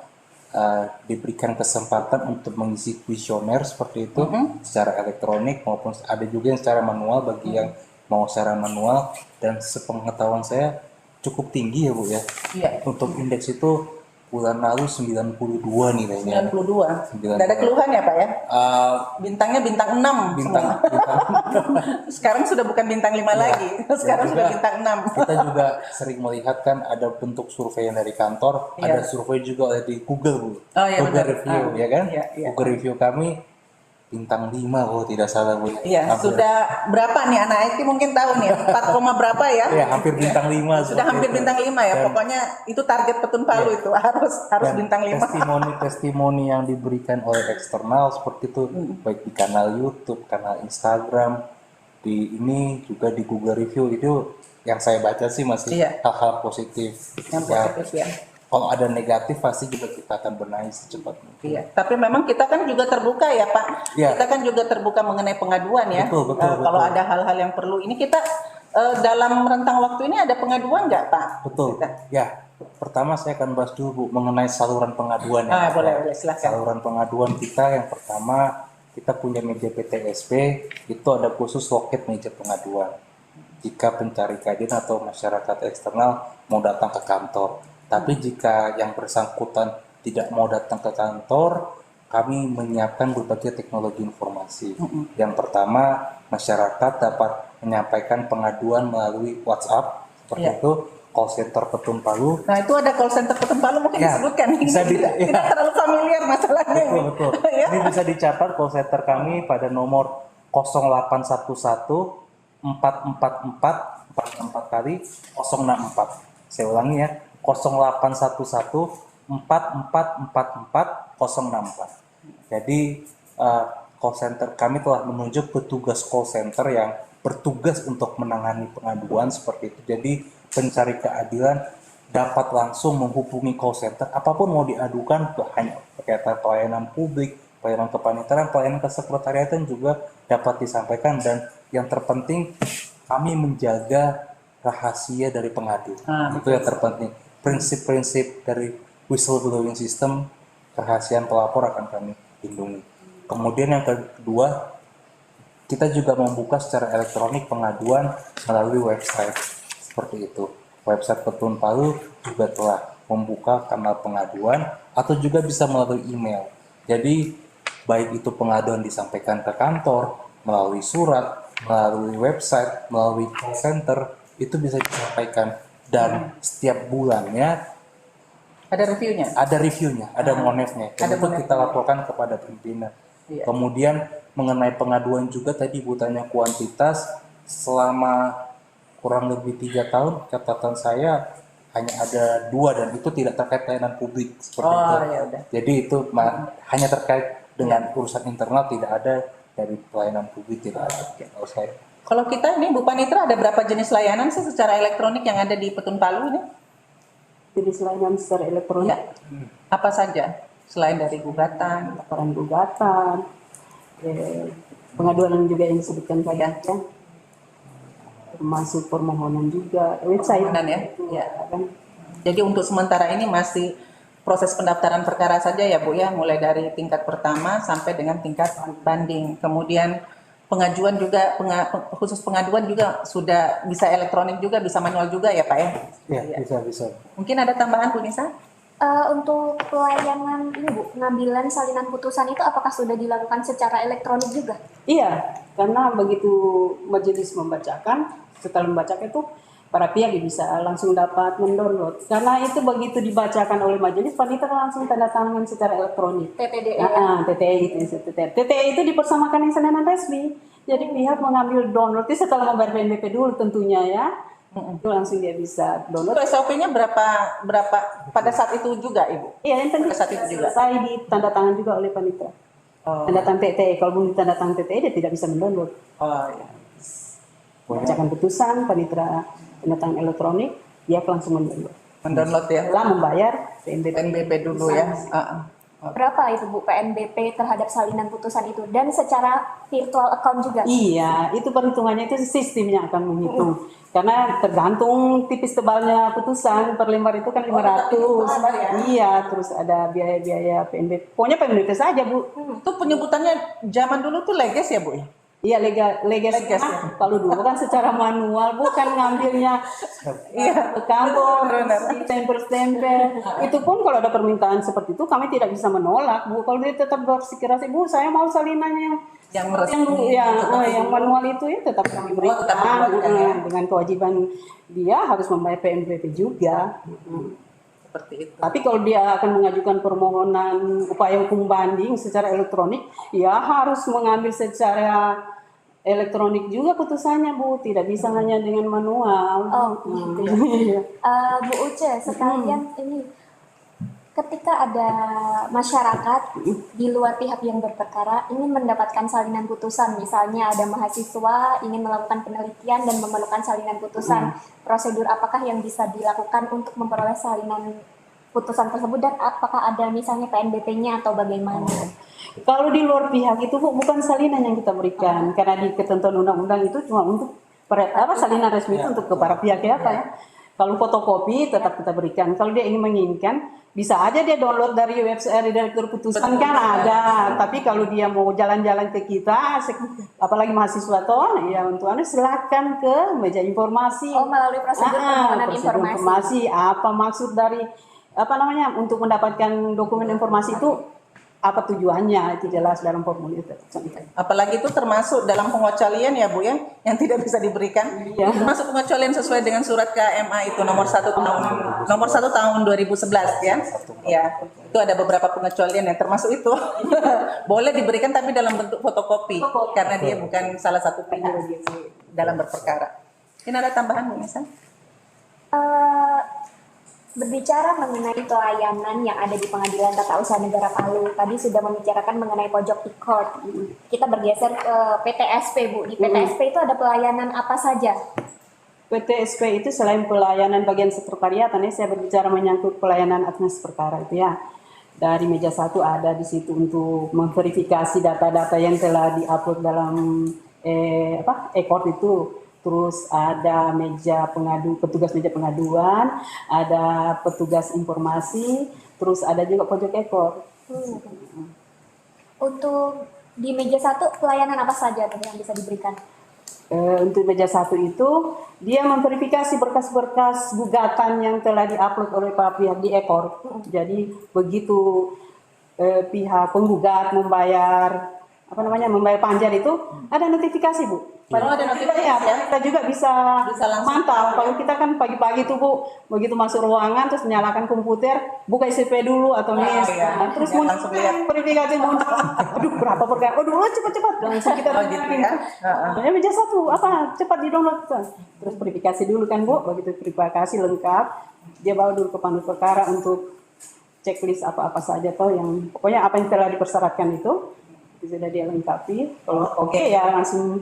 diberikan kesempatan untuk mengisi kuesioner seperti itu secara elektronik maupun ada juga yang secara manual bagi yang mau secara manual, dan sepengetahuan saya cukup tinggi ya Bu ya. Iya. Untuk indeks itu bulan lalu 92 nilainya. 92. Tidak ada keluhan ya Pak ya? Bintangnya bintang 6 Bintang Sekarang sudah bukan bintang 5 lagi. Sekarang sudah bintang 6. Kita juga sering melihat kan ada bentuk survei yang dari kantor, ada survei juga di Google, Bu. Google benar. review, ya kan? Iya. Google review kami bintang 5 kalau tidak salah, Bu. Iya, sudah berapa nih anak IT mungkin tahu nih, 4, berapa ya? Ya, hampir bintang 5. Sudah hampir bintang 5 ya. Pokoknya itu target Petun Palu itu harus bintang 5. Testimoni yang diberikan oleh eksternal seperti itu, baik di kanal YouTube, kanal Instagram, di ini juga di Google review, itu yang saya baca sih masih hal-hal positif. Yang positif ya. Kalau ada negatif pasti juga kita akan benahi secepat mungkin. Iya, tapi memang kita kan juga terbuka ya Pak. Iya. Kita kan juga terbuka mengenai pengaduan ya. Betul. Kalau ada hal-hal yang perlu, ini kita dalam rentang waktu ini ada pengaduan nggak Pak? Betul. Kita. Ya, pertama saya akan bahas dulu Bu mengenai saluran pengaduan. Boleh silakan. Saluran pengaduan kita yang pertama, kita punya meja PTSP, itu ada khusus loket meja pengaduan. Jika pencari keadilan atau masyarakat eksternal mau datang ke kantor. Tapi jika yang bersangkutan tidak mau datang ke kantor, kami menyiapkan berbagai teknologi informasi. Yang pertama, masyarakat dapat menyampaikan pengaduan melalui WhatsApp, seperti itu, call center Petun Palu. Nah itu ada call center Petun Palu, mungkin disebutkan. Ini tidak terlalu familiar masalahnya. Betul. Ini bisa dicatat call center kami pada nomor 0811 444 44 kali 064. Saya ulangi ya. 0811 4444 064. Jadi call center kami telah menunjuk petugas call center yang bertugas untuk menangani pengaduan seperti itu. Jadi pencari keadilan dapat langsung menghubungi call center apapun mau diadukan, hanya berkaitan pelayanan publik, pelayanan kepanitiaan, pelayanan kesekretariatan juga dapat disampaikan, dan yang terpenting kami menjaga rahasia dari pengadu. Itu yang terpenting. Prinsip-prinsip dari whistleblowing system, kerahasiaan pelapor akan kami lindungi. Kemudian yang kedua, kita juga membuka secara elektronik pengaduan melalui website seperti itu. Website Petun Palu juga telah membuka kanal pengaduan atau juga bisa melalui email. Jadi baik itu pengaduan disampaikan ke kantor, melalui surat, melalui website, melalui call center, itu bisa disampaikan. Dan setiap bulannya ada reviewnya, ada monefnya. Dan itu kita laporkan kepada pimpinan. Iya. Kemudian mengenai pengaduan juga tadi Bu tanya kuantitas, selama kurang lebih 3 tahun catatan saya hanya ada 2, dan itu tidak terkait pelayanan publik seperti itu. Ya udah. Jadi itu hanya terkait dengan urusan internal, tidak ada dari pelayanan publik, tidak ada. Kalau kita ini Bu Panitra ada berapa jenis layanan sih secara elektronik yang ada di Petun Palu ini? Jenis layanan secara elektronik. Apa saja selain dari gugatan, laporan gugatan, pengaduan juga yang disebutkan tadi, termasuk permohonan juga, website. Ya. Jadi untuk sementara ini masih proses pendaftaran perkara saja ya Bu ya, mulai dari tingkat pertama sampai dengan tingkat banding. Kemudian pengajuan juga, khusus pengaduan juga sudah bisa elektronik juga, bisa manual juga ya Pak ya? Ya, bisa. Mungkin ada tambahan Bu Nisa? Untuk pelayanan ini Bu, pengambilan salinan putusan itu apakah sudah dilakukan secara elektronik juga? Iya, karena begitu majelis membacakan, setelah membacakan itu para pihak bisa langsung dapat mendownload. Karena itu begitu dibacakan oleh majelis, panitia langsung tanda tangan secara elektronik. TTDE ya? TTE itu, TTE itu dipersamakan dengan salinan resmi. Jadi pihak mengambil download itu setelah membayar PNBP dulu tentunya ya. Itu langsung dia bisa download. Itu SOP-nya berapa pada saat itu juga, Ibu? Iya, yang penting Pada saat itu juga. selesai ditanda tangan juga oleh panitia. Tanda tangan TTE, kalau belum ditanda tangan TTE dia tidak bisa mendownload. Oh, iya. Bacakan putusan, panitera tanda tangan elektronik, dia langsung mendownload. Mendownload ya. Setelah membayar PNBP. PNBP dulu ya. Berapa itu Bu PNBP terhadap salinan putusan itu? Dan secara virtual account juga? Iya, itu perhitungannya itu sistemnya akan menghitung. Karena tergantung tipis tebalnya putusan, per lembar itu kan 500. ya? Iya, terus ada biaya-biaya PNBP. Pokoknya PNBP saja, Bu. Itu penyebutannya zaman dulu tuh leges ya, Bu? Iya, legas Legas, ya. ya. Kalau dulu kan secara manual, bukan ngambilnya ke kantor, stempel-stempel. Itu pun kalau ada permintaan seperti itu, kami tidak bisa menolak, Bu. Kalau dia tetap bersikeras, Bu, saya mau salinannya Yang resmi. yang manual itu ya tetap kami berikan. tetap diberikan, ya. Dengan kewajiban dia harus membayar PNBP juga. Seperti itu. Tapi kalau dia akan mengajukan permohonan upaya hukum banding secara elektronik, ya harus mengambil secara elektronik juga putusannya, Bu. Tidak bisa hanya dengan manual. Oh, gitu ya. Iya. Bu Uce, sekalian ini ketika ada masyarakat di luar pihak yang berperkara ingin mendapatkan salinan putusan, misalnya ada mahasiswa ingin melakukan penelitian dan memerlukan salinan putusan, prosedur apakah yang bisa dilakukan untuk memperoleh salinan putusan tersebut dan apakah ada misalnya PNBP-nya atau bagaimana? Kalau di luar pihak itu, Bu, bukan salinan yang kita berikan, karena di ketentuan undang-undang itu cuma untuk salinan resmi itu untuk ke para pihak ya, Pak ya. Kalau fotokopi tetap kita berikan. Kalau dia ingin menginginkan, bisa aja dia download dari website direktur putusan kan ada. Tapi kalau dia mau jalan-jalan ke kita, apalagi mahasiswa toh, ya untuk anda silakan ke meja informasi. Oh, melalui prosedur permohonan prosedur informasi. Apa maksud dari untuk mendapatkan dokumen informasi itu, apa tujuannya, itu jelas dalam formulir. Apalagi itu termasuk dalam pengecualian ya, Bu ya, yang tidak bisa diberikan. Iya. Termasuk pengecualian sesuai dengan surat KMA itu nomor 1 tahun 2011 ya. Ya, itu ada beberapa pengecualian yang termasuk itu. Boleh diberikan tapi dalam bentuk fotokopi karena dia bukan salah satu pihak dalam berperkara. Ini ada tambahan, Bu Nisa? Berbicara mengenai pelayanan yang ada di Pengadilan Tata Usaha Negara Palu, tadi sudah membicarakan mengenai pojok e-court. Kita bergeser ke PTSP, Bu. Di PTSP itu ada pelayanan apa saja? PTSP itu selain pelayanan bagian sekretariatan, saya berbicara menyangkut pelayanan administrasi perkara itu ya. Dari meja 1 ada di situ untuk memverifikasi data-data yang telah diupload dalam e-court itu. Terus ada petugas meja pengaduan, ada petugas informasi, terus ada juga pojok e-court. Untuk di meja 1 pelayanan apa saja yang bisa diberikan? Untuk meja 1 itu dia memverifikasi berkas-berkas gugatan yang telah diupload oleh para pihak di e-court. Jadi begitu pihak penggugat membayar panjar itu ada notifikasi, Bu. Padahal ada notifikasi ya? Kita juga bisa langsung mantau. Kalau kita kan pagi-pagi tuh, Bu, begitu masuk ruangan terus nyalakan komputer, buka ICP dulu atau NIS, iya. terus Ya, muncul langsung lihat. verifikasi muncul. Aduh, berapa perkara? Aduh, cepat-cepat langsung kita gitu ya. Ya, meja 1 cepat di-download. Terus verifikasi dulu kan, Bu. Begitu verifikasi lengkap, dia bawa dulu ke panel perkara untuk checklist apa-apa saja yang pokoknya apa yang telah dipersyaratkan itu sudah dia lengkapi. Kalau oke ya langsung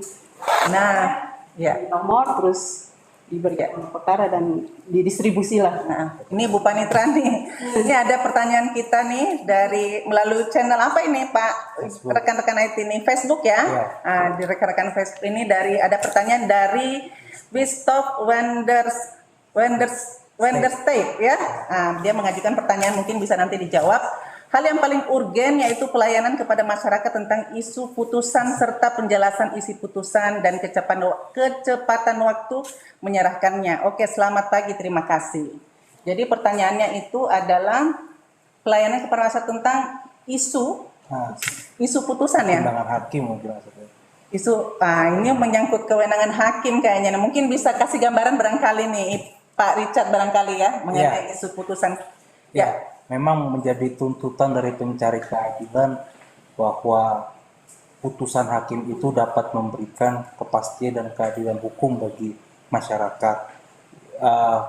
ya. nomor terus diberikan perkara dan didistribusi lah. Nah, ini Bu Panitra nih. Ini ada pertanyaan kita nih dari melalui channel apa ini, Pak? Rekan-rekan IT ini Facebook ya. Nah, di rekan-rekan Facebook ini ada pertanyaan dari Wistop Wendersteak ya. Nah, dia mengajukan pertanyaan mungkin bisa nanti dijawab. Hal yang paling urgen yaitu pelayanan kepada masyarakat tentang isu putusan serta penjelasan isi putusan dan kecepatan waktu menyerahkannya. Oke, selamat pagi, terima kasih. Jadi pertanyaannya itu adalah pelayanan kepada masyarakat tentang isu Nah, putusan ya. undangan hakim mungkin maksudnya. Ini menyangkut kewenangan hakim kayaknya. Nah, mungkin bisa kasih gambaran barangkali nih Pak Richard barangkali ya mengenai isu putusan. Ya, memang menjadi tuntutan dari pencari keadilan bahwa putusan hakim itu dapat memberikan kepastian dan keadilan hukum bagi masyarakat. Eh,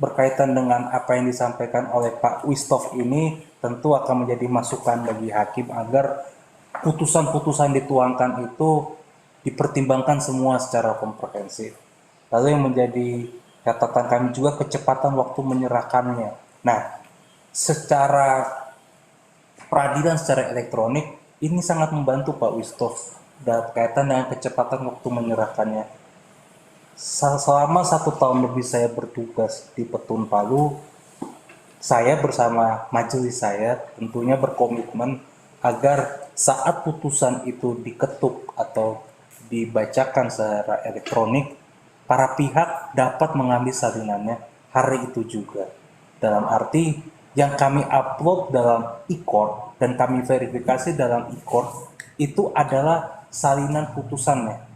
Berkaitan dengan apa yang disampaikan oleh Pak Wistof ini tentu akan menjadi masukan bagi hakim agar putusan-putusan dituangkan itu dipertimbangkan semua secara komprehensif. Lalu yang menjadi catatan kami juga kecepatan waktu menyerahkannya. Nah, secara peradilan secara elektronik ini sangat membantu Pak Wistof berkaitan dengan kecepatan waktu menyerahkannya. Selama 1 tahun lebih saya bertugas di Petun Palu, saya bersama majelis saya tentunya berkomitmen agar saat putusan itu diketuk atau dibacakan secara elektronik, para pihak dapat mengambil salinannya hari itu juga. Dalam arti yang kami upload dalam e-court dan kami verifikasi dalam e-court itu adalah salinan putusannya.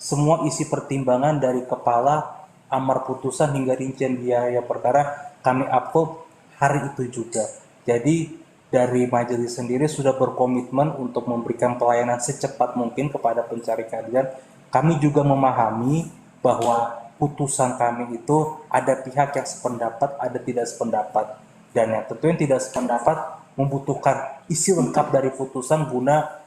Semua isi pertimbangan dari kepala, amar putusan hingga rincian biaya perkara kami upload hari itu juga. Jadi dari majelis sendiri sudah berkomitmen untuk memberikan pelayanan secepat mungkin kepada pencari keadilan. Kami juga memahami bahwa putusan kami itu ada pihak yang sependapat, ada tidak sependapat. Dan yang tentu yang tidak sependapat membutuhkan isi lengkap dari putusan guna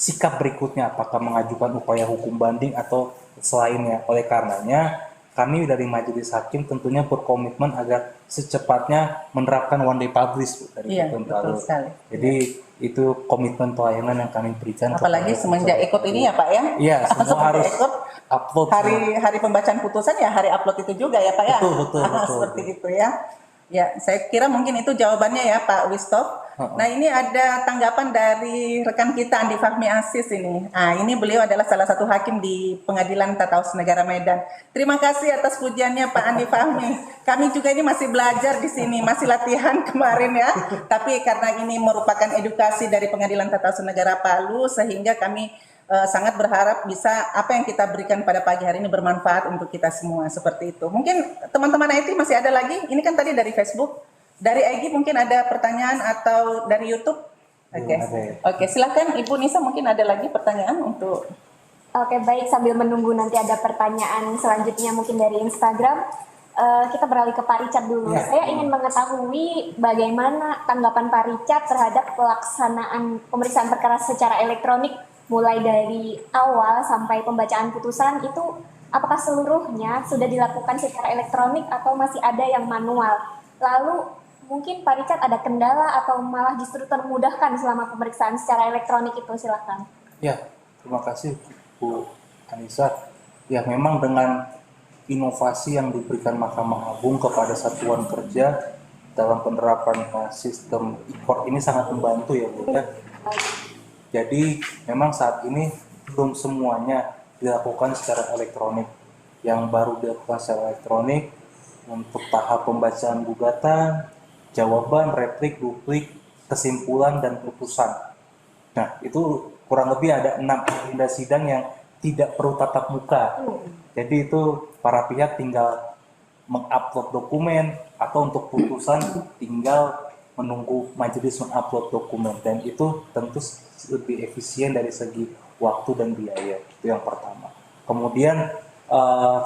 sikap berikutnya, apakah mengajukan upaya hukum banding atau selainnya. Oleh karenanya, kami dari majelis hakim tentunya berkomitmen agar secepatnya menerapkan one day publish dari Iya, betul sekali. Jadi itu komitmen pelayanan yang kami berikan. Apalagi semenjak ikut ini ya Pak ya. Iya, semua harus ikut upload. hari pembacaan putusan ya hari upload itu juga ya Pak ya. Betul. Seperti itu ya. Ya, saya kira mungkin itu jawabannya ya Pak Wistof. Nah, ini ada tanggapan dari rekan kita Andi Fahmi Asis ini. Ini beliau adalah salah satu hakim di Pengadilan Tata Usaha Negara Medan. Terima kasih atas pujiannya Pak Andi Fahmi. Kami juga ini masih belajar di sini, masih latihan kemarin ya. Tapi karena ini merupakan edukasi dari Pengadilan Tata Usaha Negara Palu, sehingga kami sangat berharap bisa apa yang kita berikan pada pagi hari ini bermanfaat untuk kita semua, seperti itu. Mungkin teman-teman IT masih ada lagi, ini kan tadi dari Facebook, dari Egy mungkin ada pertanyaan atau dari YouTube? Oke, silakan Ibu Nisa, mungkin ada lagi pertanyaan untuk... Oke, baik, sambil menunggu nanti ada pertanyaan selanjutnya mungkin dari Instagram, kita beralih ke Pak Richard dulu. Ya. Saya ingin mengetahui bagaimana tanggapan Pak Richard terhadap pelaksanaan pemeriksaan perkara secara elektronik mulai dari awal sampai pembacaan putusan itu, apakah seluruhnya sudah dilakukan secara elektronik atau masih ada yang manual? Lalu mungkin Pak Richard ada kendala atau malah justru termudahkan selama pemeriksaan secara elektronik itu, silakan. Ya, terima kasih Bu Anissa. Ya, memang dengan inovasi yang diberikan Mahkamah Agung kepada satuan kerja dalam penerapan sistem e-court ini sangat membantu ya Bu ya. Jadi memang saat ini belum semuanya dilakukan secara elektronik. Yang baru dilakukan secara elektronik untuk tahap pembacaan gugatan, jawaban, replik, duplik, kesimpulan, dan putusan. Nah, itu kurang lebih ada 6 agenda sidang yang tidak perlu tatap muka. Jadi itu para pihak tinggal mengupload dokumen atau untuk putusan tinggal menunggu majelis mengupload dokumen, dan itu tentu lebih efisien dari segi waktu dan biaya. Itu yang pertama. Kemudian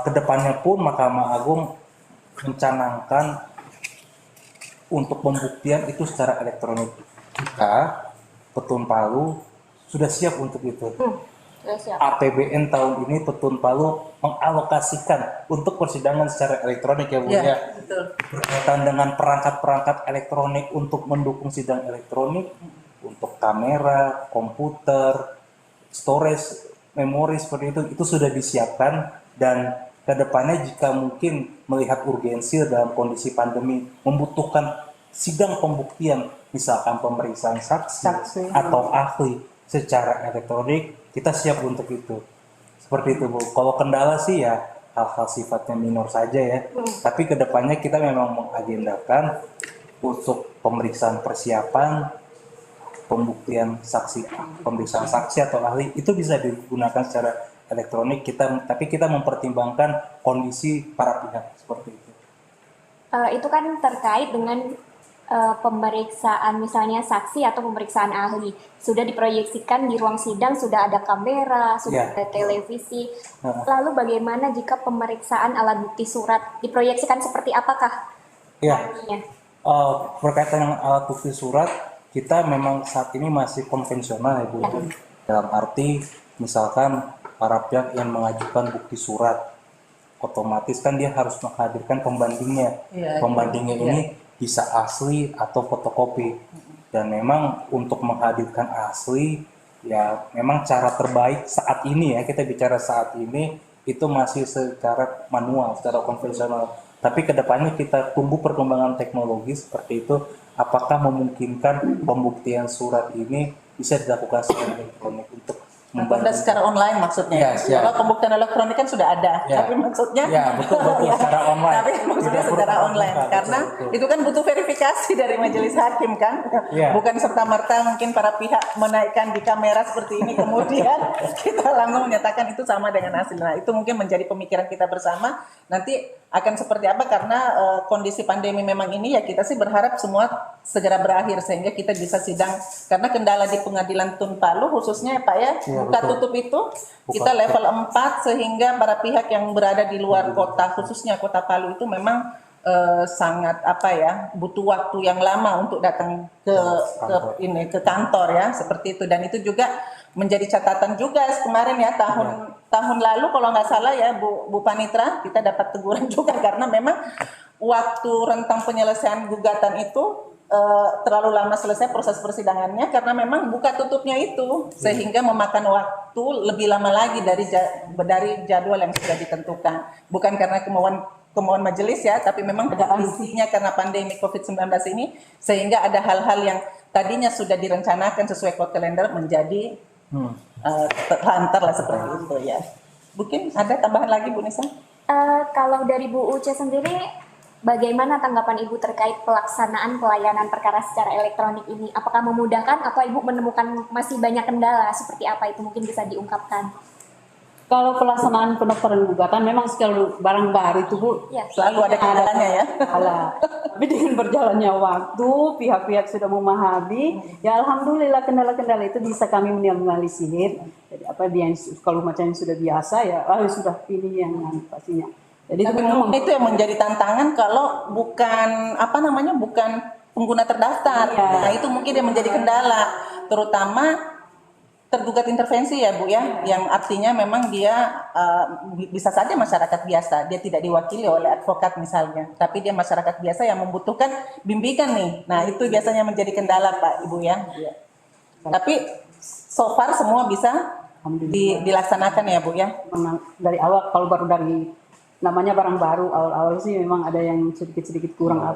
kedepannya pun Mahkamah Agung mencanangkan untuk pembuktian itu secara elektronik. Kita Petun Palu sudah siap untuk itu. APBN tahun ini Petun Palu mengalokasikan untuk persidangan secara elektronik ya Bu ya. Betul. Berkaitan dengan perangkat-perangkat elektronik untuk mendukung sidang elektronik, untuk kamera, komputer, storage, memori seperti itu sudah disiapkan, dan kedepannya jika mungkin melihat urgensi dalam kondisi pandemi membutuhkan sidang pembuktian, misalkan pemeriksaan saksi atau ahli secara elektronik, kita siap untuk itu. Seperti itu Bu. Kalau kendala sih ya hal-hal sifatnya minor saja ya. Tapi kedepannya kita memang mengagendakan untuk pemeriksaan persiapan, pemeriksaan saksi atau ahli itu bisa digunakan secara elektronik. Tapi kita mempertimbangkan kondisi para pihak seperti itu. Itu kan terkait dengan pemeriksaan misalnya saksi atau pemeriksaan ahli. Sudah diproyeksikan di ruang sidang, sudah ada kamera, sudah ada televisi. Lalu bagaimana jika pemeriksaan alat bukti surat? Diproyeksikan seperti apakah? Ya, Nantinya? berkaitan dengan alat bukti surat, kita memang saat ini masih konvensional ya Bu. Dalam arti misalkan para pihak yang mengajukan bukti surat, otomatis kan dia harus menghadirkan pembandingnya. Pembandingnya ini bisa asli atau fotokopi. Dan memang untuk menghadirkan asli, ya memang cara terbaik saat ini ya, kita bicara saat ini, itu masih secara manual, secara konvensional. Tapi kedepannya kita tunggu perkembangan teknologi seperti itu, apakah memungkinkan pembuktian surat ini bisa dilakukan secara elektronik untuk Pembuktian secara online maksudnya. Yes, ya. Kalau pembuktian elektronik kan sudah ada, tapi maksudnya betul secara online. Tapi maksudnya secara online karena itu kan butuh verifikasi dari majelis hakim kan. Bukan serta merta mungkin para pihak menaikkan di kamera seperti ini kemudian kita langsung menyatakan itu sama dengan hasil. Nah, itu mungkin menjadi pemikiran kita bersama. Nanti akan seperti apa karena kondisi pandemi memang ini ya kita sih berharap semua segera berakhir sehingga kita bisa sidang karena kendala di pengadilan Tun Palu khususnya Pak ya buka tutup itu kita level 4 sehingga para pihak yang berada di luar kota khususnya kota Palu itu memang sangat butuh waktu yang lama untuk datang ke kantor ya seperti itu dan itu juga menjadi catatan juga kemarin ya tahun lalu kalau nggak salah ya Bu Panitra kita dapat teguran juga karena memang waktu rentang penyelesaian gugatan itu terlalu lama selesai proses persidangannya karena memang buka tutupnya itu sehingga memakan waktu lebih lama lagi dari jadwal yang sudah ditentukan bukan karena kemauan majelis ya tapi memang kondisinya karena pandemi COVID-19 ini sehingga ada hal-hal yang tadinya sudah direncanakan sesuai code kalender menjadi terlantar lah seperti itu ya. Mungkin ada tambahan lagi Bu Nisa? Kalau dari Bu Uce sendiri, bagaimana tanggapan Ibu terkait pelaksanaan pelayanan perkara secara elektronik ini? Apakah memudahkan atau Ibu menemukan masih banyak kendala? Seperti apa itu mungkin bisa diungkapkan? Kalau pelaksanaan pendaftaran gugatan memang kalau barang baru itu Bu selalu ada kendalanya ya. Tapi dengan berjalannya waktu, pihak-pihak sudah memahami. Ya alhamdulillah kendala-kendala itu bisa kami minimalisir. Jadi kalau macam sudah biasa ya, sudah ini yang pastinya. Jadi itu yang menjadi tantangan kalau bukan bukan pengguna terdaftar. Nah itu mungkin yang menjadi kendala, terutama tergugat intervensi ya Bu ya, yang artinya memang dia bisa saja masyarakat biasa, dia tidak diwakili oleh advokat misalnya, tapi dia masyarakat biasa yang membutuhkan bimbingan nih. Nah itu biasanya menjadi kendala Pak Ibu ya. Tapi so far semua bisa dilaksanakan ya Bu ya. Dari awal kalau baru dari namanya barang baru awal-awal sih memang ada yang sedikit-sedikit kurang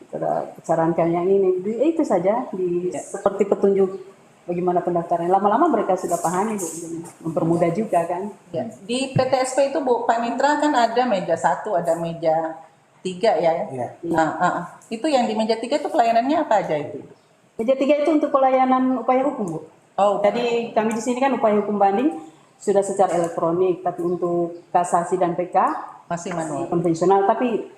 kita sarankan yang ini itu saja seperti petunjuk bagaimana pendaftaran. Lama-lama mereka sudah pahami Bu, mempermudah juga kan. Ya. Di PTSP itu Bu Panitra kan ada meja 1, ada meja 3 ya. Nah, itu yang di meja 3 itu pelayanannya apa aja itu? Meja 3 itu untuk pelayanan upaya hukum Bu. Jadi kami di sini kan upaya hukum banding sudah secara elektronik, tapi untuk kasasi dan PK masih manual. Konvensional, tapi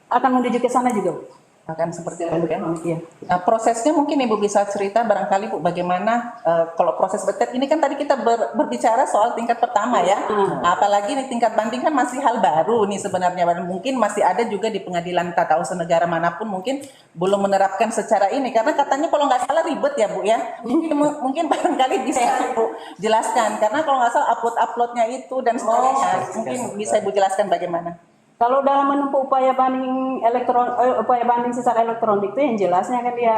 akan menuju ke sana juga Bu. Akan seperti itu ya. Iya. Nah, prosesnya mungkin Ibu bisa cerita barangkali Bu bagaimana kalau proses betet ini kan tadi kita berbicara soal tingkat pertama ya. Apalagi nih tingkat banding kan masih hal baru nih sebenarnya. Mungkin masih ada juga di pengadilan tata usaha negara manapun mungkin belum menerapkan secara ini karena katanya kalau nggak salah ribet ya Bu ya. Mungkin barangkali bisa Ibu jelaskan karena kalau nggak salah uploadnya itu dan sebagainya. Mungkin bisa Ibu jelaskan bagaimana? Kalau dalam menempuh upaya banding secara elektronik itu yang jelasnya kan dia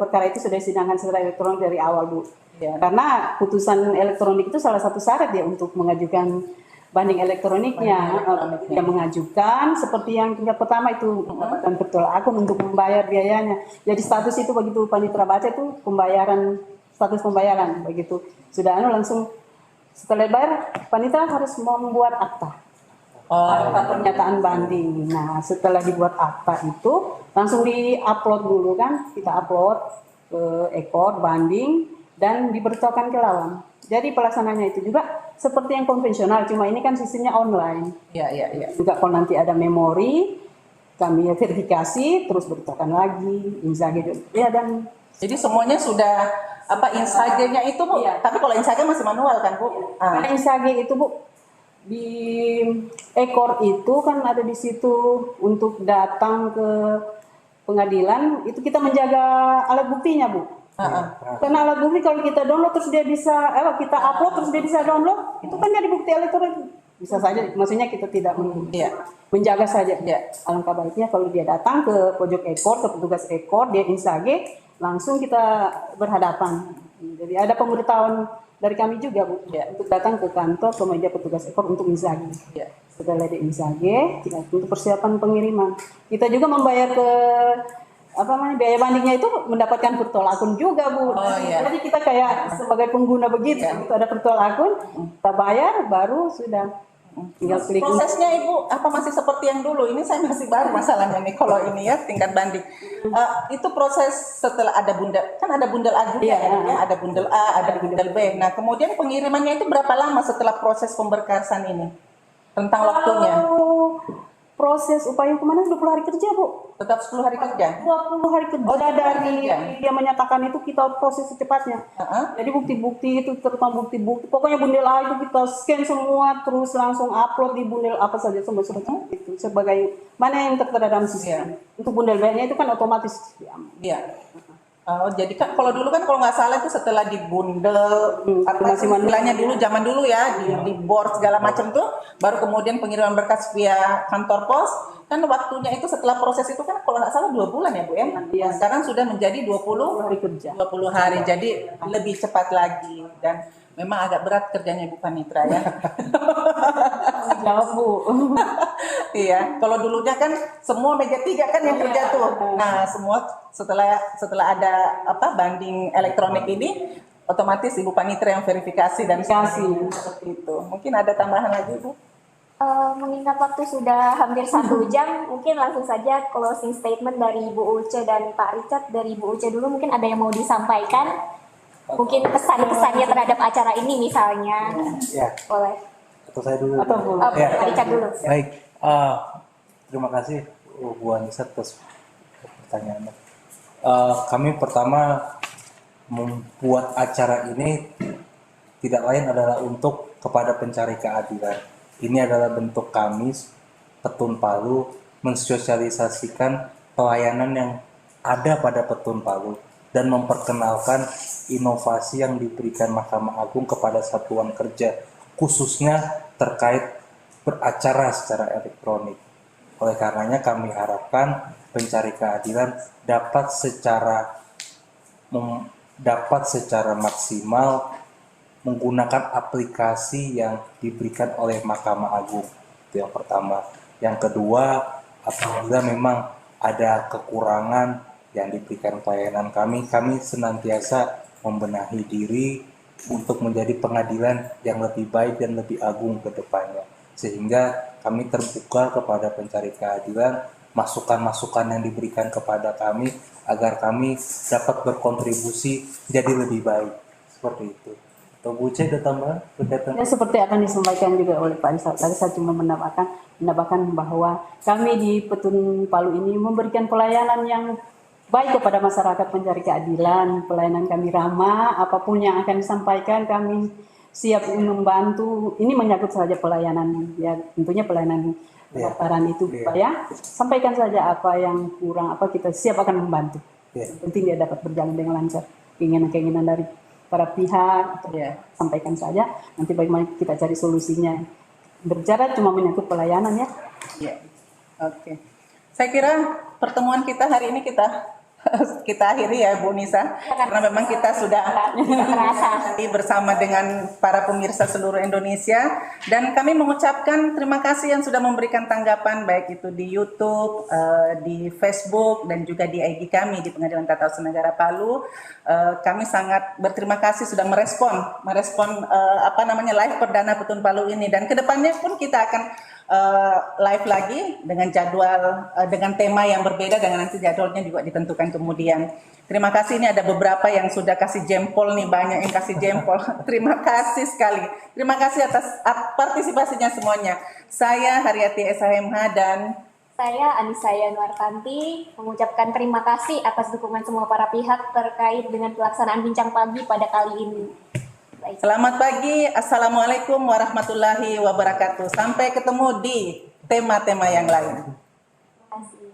perkara itu sudah disidangkan secara elektronik dari awal Bu. Ya. Karena putusan elektronik itu salah satu syarat ya untuk mengajukan banding elektroniknya. Dia mengajukan seperti yang tingkat pertama itu mendapatkan betul akun untuk membayar biayanya. Jadi status itu begitu Panitra baca itu status pembayaran begitu sudah langsung setelah bayar Panitra harus membuat akta. akta pernyataan banding. Nah, setelah dibuat akta itu langsung di-upload dulu kan, kita upload ke ekor banding dan diberitahukan ke lawan. Jadi pelaksananya itu juga seperti yang konvensional, cuma ini kan sistemnya online. Iya, iya, iya. Juga kalau nanti ada memori, kami verifikasi, terus beritahukan lagi, insage ya, dan Jadi semuanya sudah insage-nya itu Bu. Iya. Tapi kalau insage masih manual kan Bu? karena insage itu Bu, di ekor itu kan ada di situ untuk datang ke pengadilan, itu kita menjaga alat buktinya Bu. Karena alat bukti kalau kita download terus dia bisa, kita upload terus dia bisa download, itu kan jadi bukti elektronik. Bisa saja, maksudnya kita tidak Iya. menjaga saja. Iya. Alangkah baiknya kalau dia datang ke pojok ekor, ke petugas ekor, dia insage, langsung kita berhadapan. Jadi ada pemberitahuan dari kami juga Bu, untuk datang ke kantor, ke meja petugas ekor untuk insage. Iya. Setelah di insage, kita untuk persiapan pengiriman. Kita juga membayar ke biaya bandingnya itu mendapatkan virtual akun juga Bu. Oh, iya. Jadi kita kayak sebagai pengguna begitu, itu ada virtual akun, kita bayar baru sudah tinggal klik. Prosesnya Ibu masih seperti yang dulu? Ini saya masih baru masalahnya nih kalau ini ya tingkat banding. Itu proses setelah ada bundel, kan ada bundel A juga Iya. ya, ada bundel A, ada bundel B. Nah kemudian pengirimannya itu berapa lama setelah proses pemberkasan ini? Rentang waktunya? Kalau proses upaya hukumannya 20 hari kerja Bu. Tetap 10 hari kerja? 20 hari kerja dari dia menyatakan itu kita proses secepatnya. Jadi bukti-bukti itu, terutama bukti-bukti, pokoknya bundel A itu kita scan semua, terus langsung upload di bundel apa saja semua surat itu sebagai mana yang tertera dalam sistem. Untuk bundel B-nya itu kan otomatis diambil. Iya. Oh, jadi kan kalau dulu kan kalau nggak salah itu setelah dibundel masih manual. istilahnya dulu zaman dulu ya di board segala macam tuh baru kemudian pengiriman berkas via kantor pos kan waktunya itu setelah proses itu kan kalau nggak salah 2 bulan ya Bu ya. Iya. Sekarang sudah menjadi 20 hari kerja. 20 hari jadi lebih cepat lagi dan memang agak berat kerjanya Bu Panitra ya. Jawab Bu. Iya, kalau dulunya kan semua meja 3 kan yang kerja tuh. Nah, semua setelah ada banding elektronik ini otomatis Ibu Panitra yang verifikasi dan Verifikasi. seperti itu. Mungkin ada tambahan lagi Bu? Mengingat waktu sudah hampir 1 jam, mungkin langsung saja closing statement dari Bu Uce dan Pak Richard. Dari Bu Uce dulu mungkin ada yang mau disampaikan. Mungkin pesan-pesannya terhadap acara ini misalnya. Ya, Boleh. atau saya dulu. Atau Bu. Ya. Pak Richard dulu. Baik, terima kasih Bu Anissa atas pertanyaannya. Kami pertama membuat acara ini tidak lain adalah untuk kepada pencari keadilan. Ini adalah bentuk kami, Petun Palu, mensosialisasikan pelayanan yang ada pada Petun Palu dan memperkenalkan inovasi yang diberikan Mahkamah Agung kepada satuan kerja, khususnya terkait beracara secara elektronik. Oleh karenanya kami harapkan pencari keadilan dapat secara maksimal menggunakan aplikasi yang diberikan oleh Mahkamah Agung. Itu yang pertama. Yang kedua, apabila memang ada kekurangan yang diberikan pelayanan kami senantiasa membenahi diri untuk menjadi pengadilan yang lebih baik dan lebih agung ke depannya. Sehingga kami terbuka kepada pencari keadilan, masukan-masukan yang diberikan kepada kami agar kami dapat berkontribusi jadi lebih baik. Seperti itu. Atau Bu Uce ada tambahan berkaitan? Ya, seperti akan disampaikan juga oleh Pak Richard. Tadi saya cuma menambahkan bahwa kami di Petun Palu ini memberikan pelayanan yang baik kepada masyarakat pencari keadilan. Pelayanan kami ramah, apapun yang akan disampaikan kami siap membantu. Ini menyangkut saja pelayanan, ya tentunya pelayanan pendaftaran itu Pak ya. Sampaikan saja apa yang kurang, apa kita siap akan membantu. Yang penting dia dapat berjalan dengan lancar. Keinginan-keinginan dari para pihak, sampaikan saja. Nanti bagaimana kita cari solusinya. Berbicara cuma menyangkut pelayanan ya. Iya. Oke. Saya kira pertemuan kita hari ini kita akhiri ya Bu Nisa, karena memang kita sudah bersama dengan para pemirsa seluruh Indonesia dan kami mengucapkan terima kasih yang sudah memberikan tanggapan baik itu di YouTube, di Facebook dan juga di IG kami di Pengadilan Tata Usaha Negara Palu. Kami sangat berterima kasih sudah merespon live perdana Petun Palu ini dan kedepannya pun kita akan live lagi dengan jadwal dengan tema yang berbeda, dengan nanti jadwalnya juga ditentukan kemudian. Terima kasih, ini ada beberapa yang sudah kasih jempol nih, banyak yang kasih jempol. Terima kasih sekali. Terima kasih atas partisipasinya semuanya. Saya Haryati SHMH dan Saya Anissa Yanuartanti mengucapkan terima kasih atas dukungan semua para pihak terkait dengan pelaksanaan bincang pagi pada kali ini. Baik. selamat pagi. Assalamualaikum warahmatullahi wabarakatuh. Sampai ketemu di tema-tema yang lain. Terima kasih.